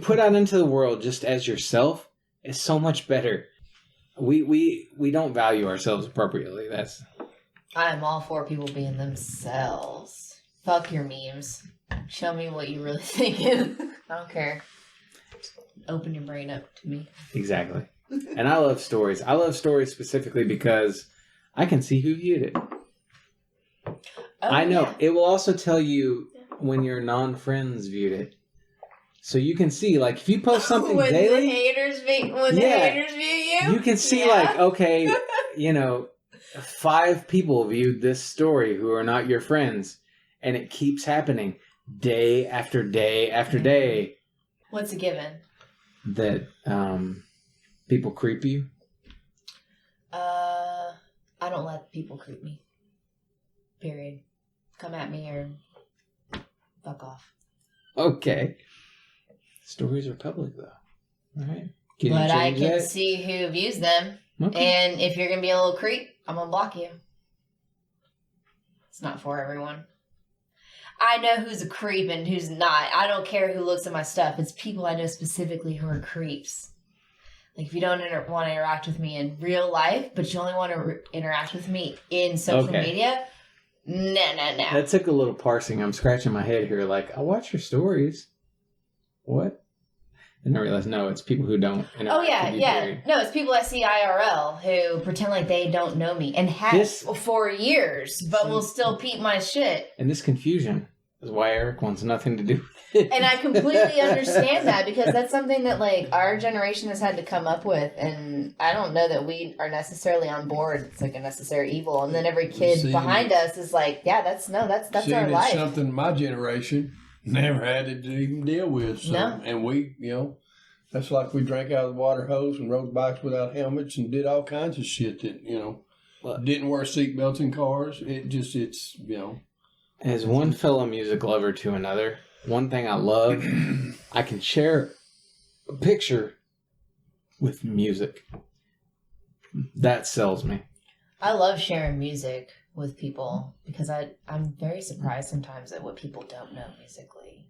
put out into the world just as yourself is so much better. We don't value ourselves appropriately. I'm all for people being themselves. Fuck your memes. Show me what you really thinking. I don't care. Open your brain up to me. Exactly. And I love stories. I love stories specifically because I can see who viewed it. I know. Yeah. It will also tell you when your non-friends viewed it. So you can see, like, if you post something when daily... the haters view you? You can see, like, okay, 5 people viewed this story who are not your friends. And it keeps happening day after day after day. What's a given? That people creep you? I don't let people creep me. Period. Come at me or fuck off. Okay. Stories are public, though. All right. But I can see who views them. Okay. And if you're going to be a little creep, I'm going to block you. It's not for everyone. I know who's a creep and who's not. I don't care who looks at my stuff. It's people I know specifically who are creeps. Like, if you don't want to interact with me in real life, but you only want to interact with me in social media, no. That took a little parsing. I'm scratching my head here like, I watch your stories. What? And I realized, no, it's people who don't interact. Oh, yeah. No, it's people I see IRL who pretend like they don't know me and have for years, but will still peep my shit. And this confusion is why Eric wants nothing to do with it. And I completely understand that because that's something that, like, our generation has had to come up with. And I don't know that we are necessarily on board. It's like a necessary evil. And then every kid behind us is like, yeah, that's our life. It's something my generation never had to even deal with. So, no. And we, that's like we drank out of the water hose and rode bikes without helmets and did all kinds of shit that, didn't wear seatbelts in cars. It's. As one fellow music lover to another, one thing I love, I can share a picture with music. That sells me. I love sharing music with people because I'm very surprised sometimes at what people don't know musically.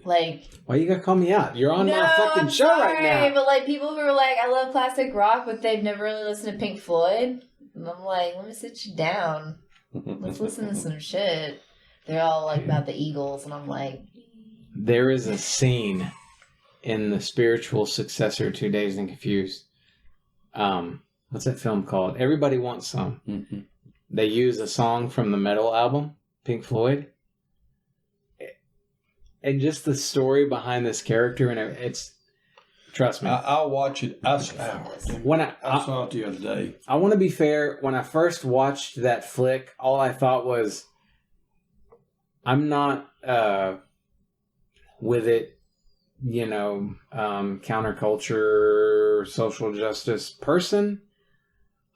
Like, why you gotta call me out? You're on my fucking show right now. But like people who are like, I love classic rock, but they've never really listened to Pink Floyd. And I'm like, let me sit you down. Let's listen to some shit. They're all like about the Eagles, and I'm like, there is a scene in the spiritual successor to Dazed and Confused. What's that film called? Everybody Wants Some. Mm-hmm. they use a song from the Metal album, Pink Floyd. And just the story behind this character, and it's, trust me. I'll watch it. I saw it the other day. I want to be fair. When I first watched that flick, all I thought was, I'm not with it, counterculture, social justice person.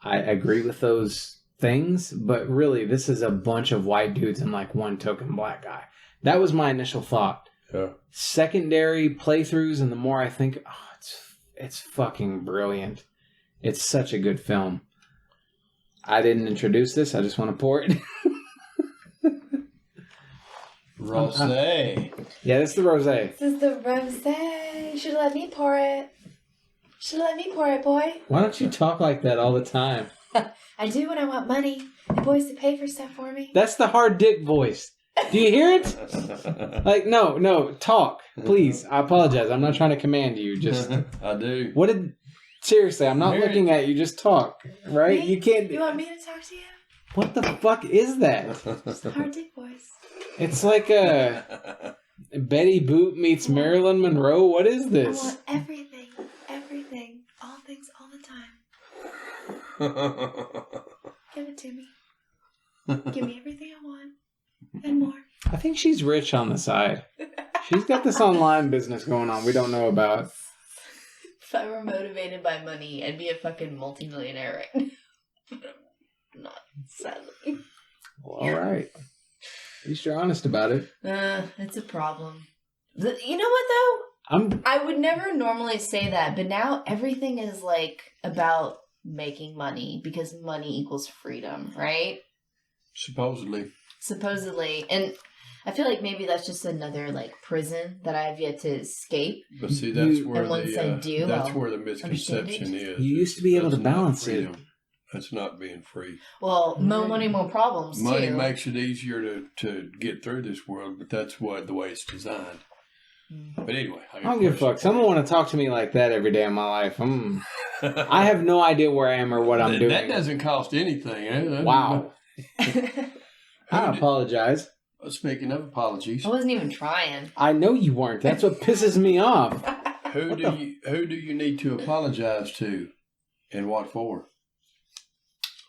I agree with those things, but really, this is a bunch of white dudes and like one token black guy. That was my initial thought. Yeah. Secondary playthroughs, and the more I think, it's fucking brilliant. It's such a good film. I didn't introduce this. I just want to pour it. Rosé. Yeah, this is the rosé. This is the rosé. You should let me pour it. Boy. Why don't you talk like that all the time? I do when I want money and boys to pay for stuff for me. That's the hard dick voice. Do you hear it? Like, no, talk, please. I apologize. I'm not trying to command you. Just I do. Seriously, I'm not looking at you. Just talk, right? Me? You can't. You want me to talk to you? What the fuck is that? It's the hard dick voice. It's like a Betty Boop meets Marilyn Monroe. What is I this? want everything, all things, all the time. Give it to me. Give me everything I want and more. I think she's rich on the side. She's got this online business going on we don't know about. If I were motivated by money, I'd be a fucking multimillionaire right now. But I'm not, sadly. Well, all right. At least you're honest about it. It's a problem. You know what, though? I would never normally say that, but now everything is, like, about making money because money equals freedom, right? Supposedly. And I feel like maybe that's just another, like, prison that I have yet to escape. But see, that's where once I do, that's where the misconception is. You used to be able to balance it. That's not being free. Well, more money, more problems, too. Money makes it easier to get through this world, but that's the way it's designed. But anyway, I don't give a fuck. Someone want to talk to me like that every day of my life. I have no idea where I am or what I'm doing. That doesn't cost anything. Wow. I apologize. Speaking of apologies, I wasn't even trying. I know you weren't. That's what pisses me off. Who do you need to apologize to, and what for?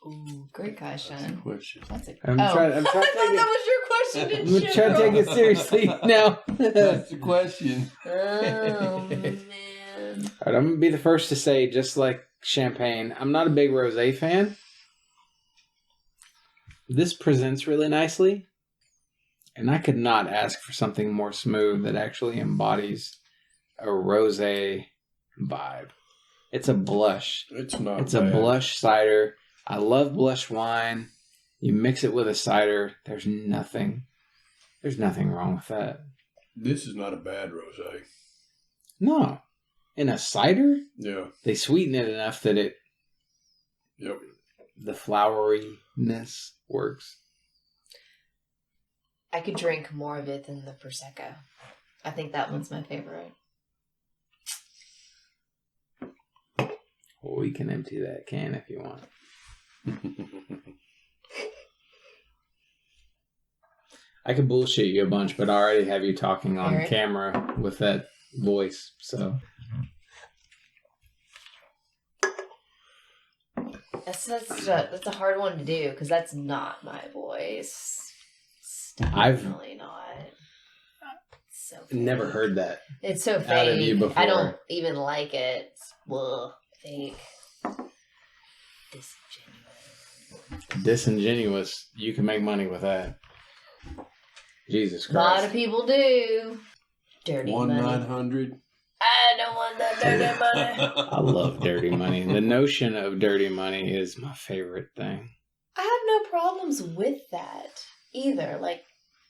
Ooh, great question. That's a question. I'm trying to I thought that was your question. I'm trying to take it seriously now. That's the question. Oh, man. All right, I'm going to be the first to say, just like champagne, I'm not a big rosé fan. This presents really nicely, and I could not ask for something more smooth that actually embodies a rosé vibe. It's a blush. It's not. It's a blush cider. I love blush wine. You mix it with a cider. There's nothing wrong with that. This is not a bad rosé. No. In a cider? Yeah. They sweeten it enough that it... Yep. The floweriness works. I could drink more of it than the Pearsecco. I think that one's my favorite. Well, we can empty that can if you want. I could bullshit you a bunch, but I already have you talking on camera with that voice, so... That's a hard one to do, because that's not my voice. It's definitely not. It's so fake. Never heard that. It's so out fake. of you before. I don't even like it. It's fake. Disingenuous. You can make money with that. Jesus Christ. A lot of people do. Dirty money. 1-900. I don't want that dirty money. I love dirty money. The notion of dirty money is my favorite thing. I have no problems with that either. Like,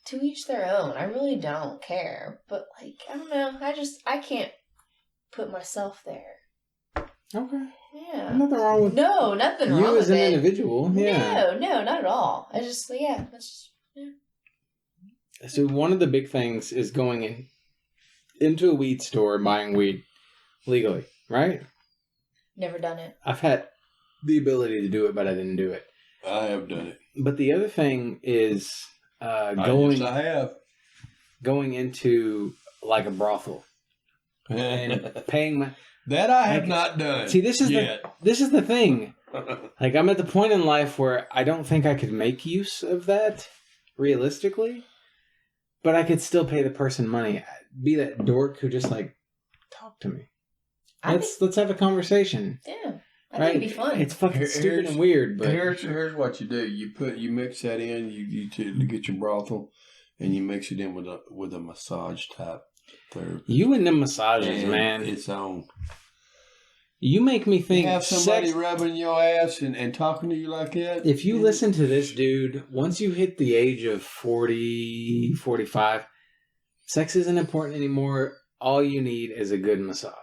to each their own. I really don't care. But, like, I don't know. I can't put myself there. Okay. Yeah. Nothing wrong with nothing wrong with it. you as an individual. Yeah. No, not at all. That's just. So one of the big things is going into a weed store and buying weed legally, right? Never done it. I've had the ability to do it, but I didn't do it. I have done it. But the other thing is I have. going into like a brothel and paying my. That I have not done. See, this is the thing. Like, I'm at the point in life where I don't think I could make use of that realistically, but I could still pay the person money. Be that dork who just like talk to me. Let's have a conversation. Yeah, I think it'd be fun. It's fucking stupid and weird, but here's what you do: you mix that in. You get your brothel, and you mix it in with a massage type therapy. You and them massages, man. It's on. You make me think. You have somebody rubbing your ass and talking to you like that. If you listen to this dude, once you hit the age of 40, 45, sex isn't important anymore. All you need is a good massage.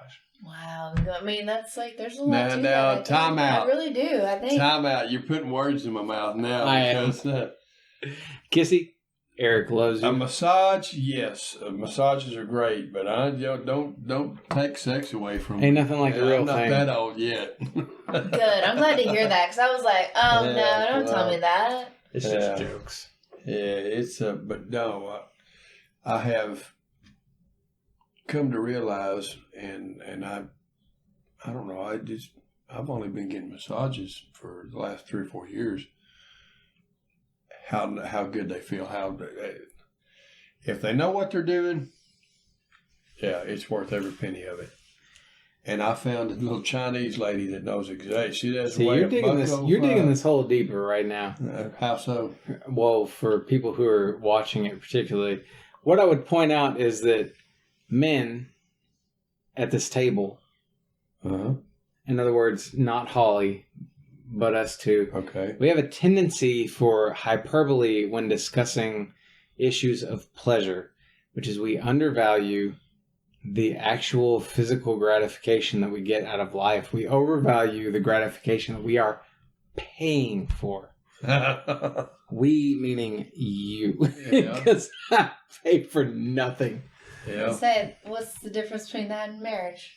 Wow. I mean, that's like, there's a lot to Now, that. time out. I really do. I think. Time out. You're putting words in my mouth now. Kissy, Eric loves you. A massage, yes. Massages are great, but I don't take sex away from me. Ain't nothing like the real thing. I'm not that old yet. Good. I'm glad to hear that, because I was like, no, don't tell me that. It's just jokes. Yeah, it's but no, I have come to realize, and I don't know, I've only been getting massages for the last 3 or 4 years. How good they feel, if they know what they're doing, yeah, it's worth every penny of it. And I found a little Chinese lady that knows exactly. She does. See, you're digging this hole deeper right now. How so? Well, for people who are watching it particularly, what I would point out is that men at this table, in other words, not Holly, but us two, we have a tendency for hyperbole when discussing issues of pleasure, which is we undervalue the actual physical gratification that we get out of life. We overvalue the gratification that we are paying for. We meaning you, because I pay for nothing. Yeah. Say, what's the difference between that and marriage?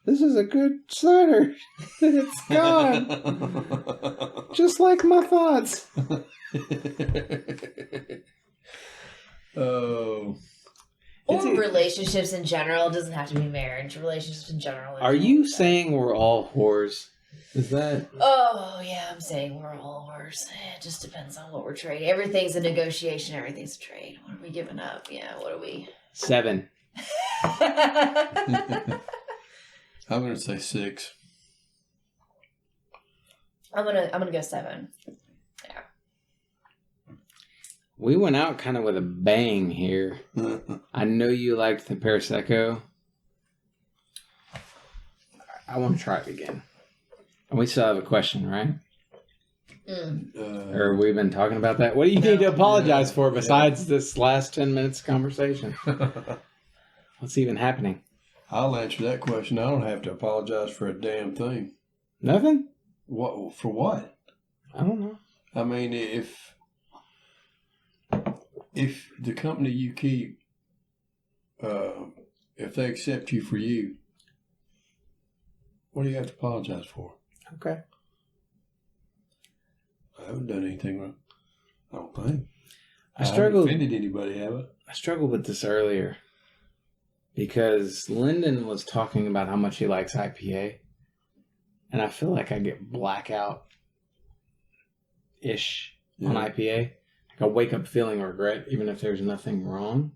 This is a good cider. It's gone. Just like my thoughts. Oh. Or relationships in general. It doesn't have to be marriage. Relationships in general. Are you saying we're all whores? Is that? Oh, yeah, I'm saying we're all whores. It just depends on what we're trading. Everything's a negotiation. Everything's a trade. What are we giving up? Yeah, what are we? 7. I'm going to say 6. I'm gonna go 7. Yeah. We went out kind of with a bang here. I know you liked the Pearsecco. I want to try it again. And we still have a question, right? Or we've been talking about that. What do you need to apologize for besides this last 10 minutes conversation? What's even happening? I'll answer that question. I don't have to apologize for a damn thing. Nothing? What for? What? I don't know. I mean, if the company you keep, if they accept you for you, what do you have to apologize for? Okay. I haven't done anything wrong. I don't think. I struggled. Haven't offended anybody, have I? I struggled with this earlier because Lyndon was talking about how much he likes IPA, and I feel like I get blackout-ish on IPA. Like I wake up feeling regret, even if there's nothing wrong.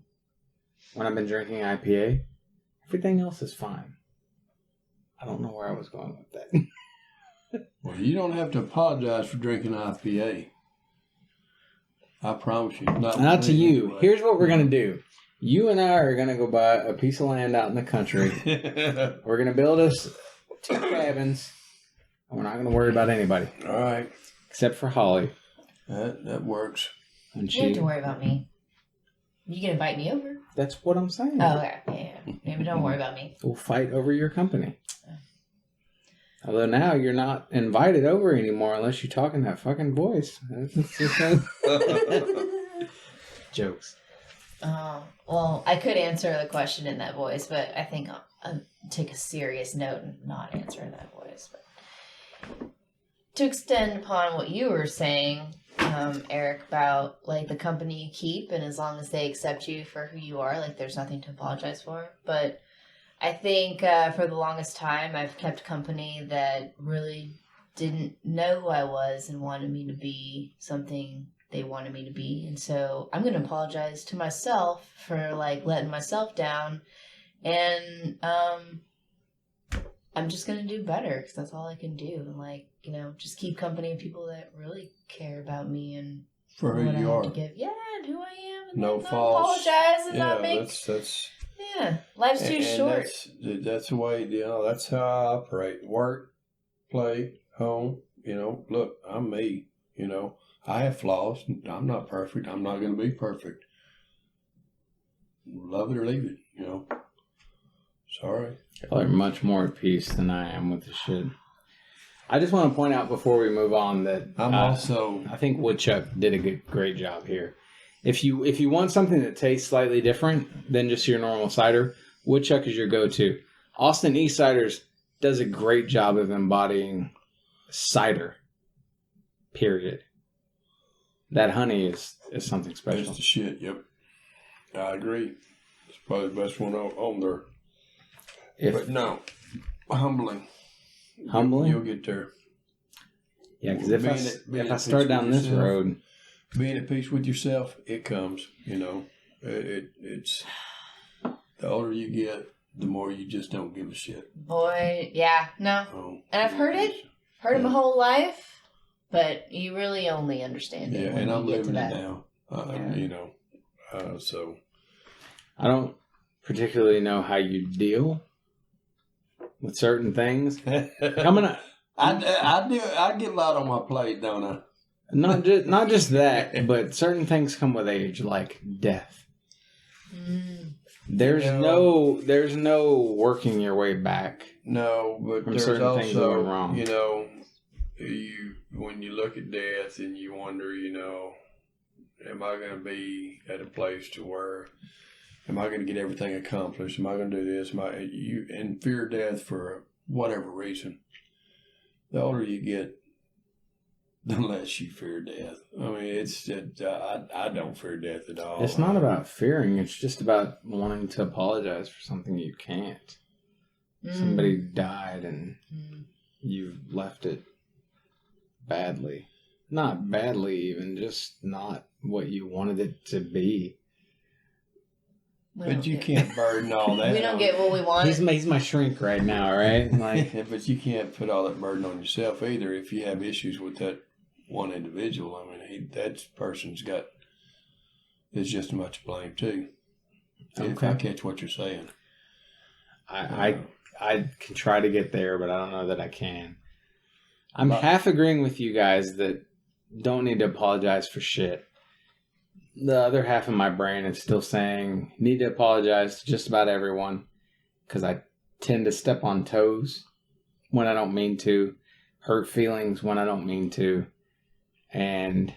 When I've been drinking IPA, everything else is fine. I don't know where I was going with that. Well, you don't have to apologize for drinking IPA. I promise you. Not to you. Anyway. Here's what we're going to do. You and I are going to go buy a piece of land out in the country. We're going to build us 2 cabins. And we're not going to worry about anybody. All right. Except for Holly. That works. And you don't have to worry about me. You can invite me over. That's what I'm saying. Oh, okay. Yeah. Maybe don't worry about me. We'll fight over your company. Although now you're not invited over anymore unless you talk in that fucking voice. Jokes. Well, I could answer the question in that voice, but I think I'll take a serious note and not answer in that voice. But to extend upon what you were saying, Eric, about like the company you keep, and as long as they accept you for who you are, like there's nothing to apologize for. But I think for the longest time, I've kept company that really didn't know who I was and wanted me to be something they wanted me to be. And so I'm going to apologize to myself for like letting myself down. And I'm just going to do better because that's all I can do. And like, you know, just keep company of people that really care about me and For who what I you have are. to give. Yeah, and who I am. And No not false. apologize and Yeah, not make... that's Yeah, life's too and short. That's the way, you know, that's how I operate. Work, play, home, you know, look, I'm me, you know. I have flaws. I'm not perfect. I'm not going to be perfect. Love it or leave it, you know. Sorry. Y'all are much more at peace than I am with this shit. I just want to point out before we move on that I think Woodchuck did a great job here. If you want something that tastes slightly different than just your normal cider, Woodchuck is your go-to. Austin Eastciders does a great job of embodying cider. Period. That honey is something special. It's the shit, yep. I agree. It's probably the best one on there. But no, humbling. Humbling? You'll get there. Yeah, because if I start down this road... Being at peace with yourself, it comes, you know. It's the older you get, the more you just don't give a shit. Boy, yeah, no. And I've heard it my whole life, but you really only understand it when you get to that. Yeah, and I'm living it now, you know. So I don't particularly know how you deal with certain things. I get a lot on my plate, don't I? Not just that, but certain things come with age, like death. There's no working your way back. No, but from there's certain also things going wrong. You know, when you look at death and you wonder, you know, am I going to be at a place to where am I going to get everything accomplished? Am I going to do this? And fear death for whatever reason. The older you get, the less you fear death. I mean, I don't fear death at all. It's not about fearing. It's just about wanting to apologize for something you can't. Somebody died and you left it badly. Not badly even, just not what you wanted it to be. But you can't burden all that. We don't get what we want. He's my shrink right now, right? Like, but you can't put all that burden on yourself either if you have issues with that one individual. I mean, that person's is just as much blame too. Okay. If I catch what you're saying. I can try to get there, but I don't know that I can. I'm half agreeing with you guys that don't need to apologize for shit. The other half of my brain is still saying, need to apologize to just about everyone because I tend to step on toes when I don't mean to, hurt feelings when I don't mean to. And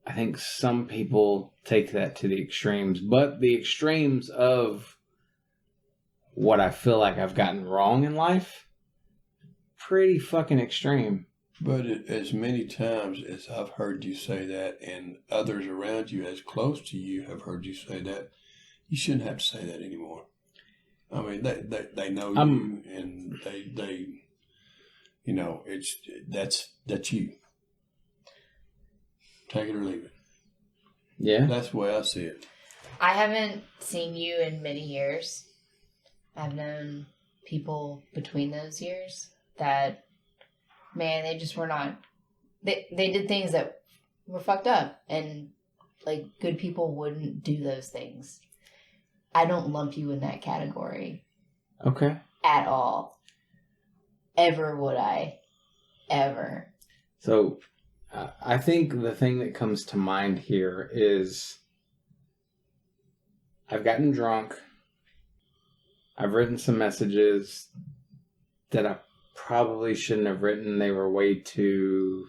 I think some people take that to the extremes, but the extremes of what I feel like I've gotten wrong in life, pretty fucking extreme. But as many times as I've heard you say that, and others around you as close to you have heard you say that, you shouldn't have to say that anymore. I mean, they know you, and they you know, that's you. Take it or leave it. Yeah, that's the way I see it. I haven't seen you in many years. I've known people between those years that, man, they just were not. They did things that were fucked up, and like good people wouldn't do those things. I don't lump you in that category. Okay. At all. Ever would I? Ever. So, I think the thing that comes to mind here is I've gotten drunk. I've written some messages that I probably shouldn't have written. They were way too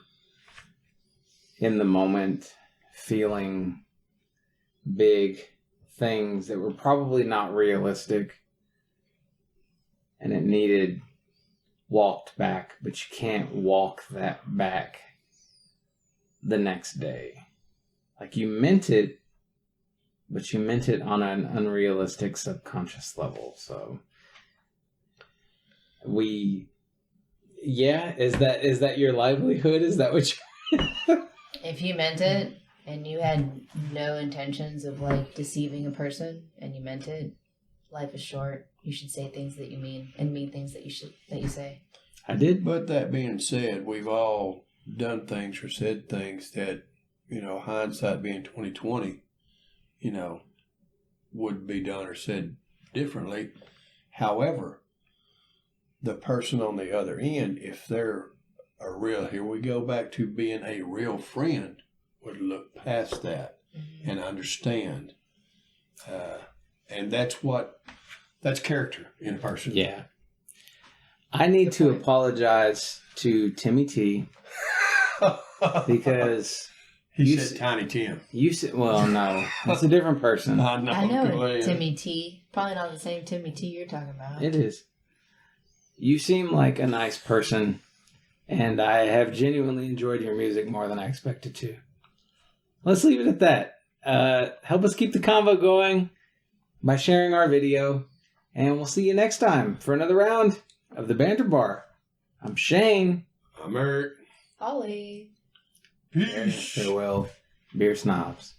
in the moment, feeling big things that were probably not realistic. And it needed walked back, but you can't walk that back the next day. Like, you meant it, but you meant it on an unrealistic subconscious level. So is that your livelihood? Is that what you... If you meant it and you had no intentions of like deceiving a person and you meant it, life is short. You should say things that you mean and mean things that you say. I did. But that being said, we've all done things or said things that, hindsight being 2020, would be done or said differently. However, the person on the other end, if they're here we go back to being a real friend, would look past that and understand. And that's character in a person. Yeah. I need to apologize to Timmy T because he said Tiny Tim. You said, well, no, it's a different person. I know Timmy T. Probably not the same Timmy T you're talking about. It is. You seem like a nice person, and I have genuinely enjoyed your music more than I expected to. Let's leave it at that. Help us keep the convo going by sharing our video, and we'll see you next time for another round of the Banter Bar. I'm Shane. I'm Eric. Holly. Peace. Farewell, beer snobs.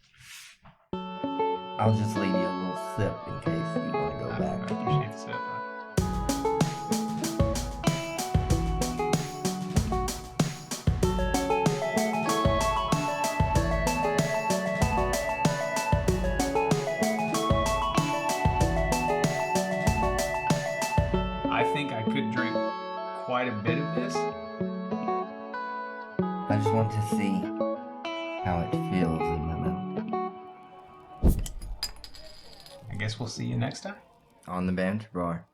I'll just leave you a little sip in case you want to go back. I appreciate the sip. I think I could drink quite a bit of this. I just want to see how it feels in my mouth. I guess we'll see you next time. On the Banter Bar.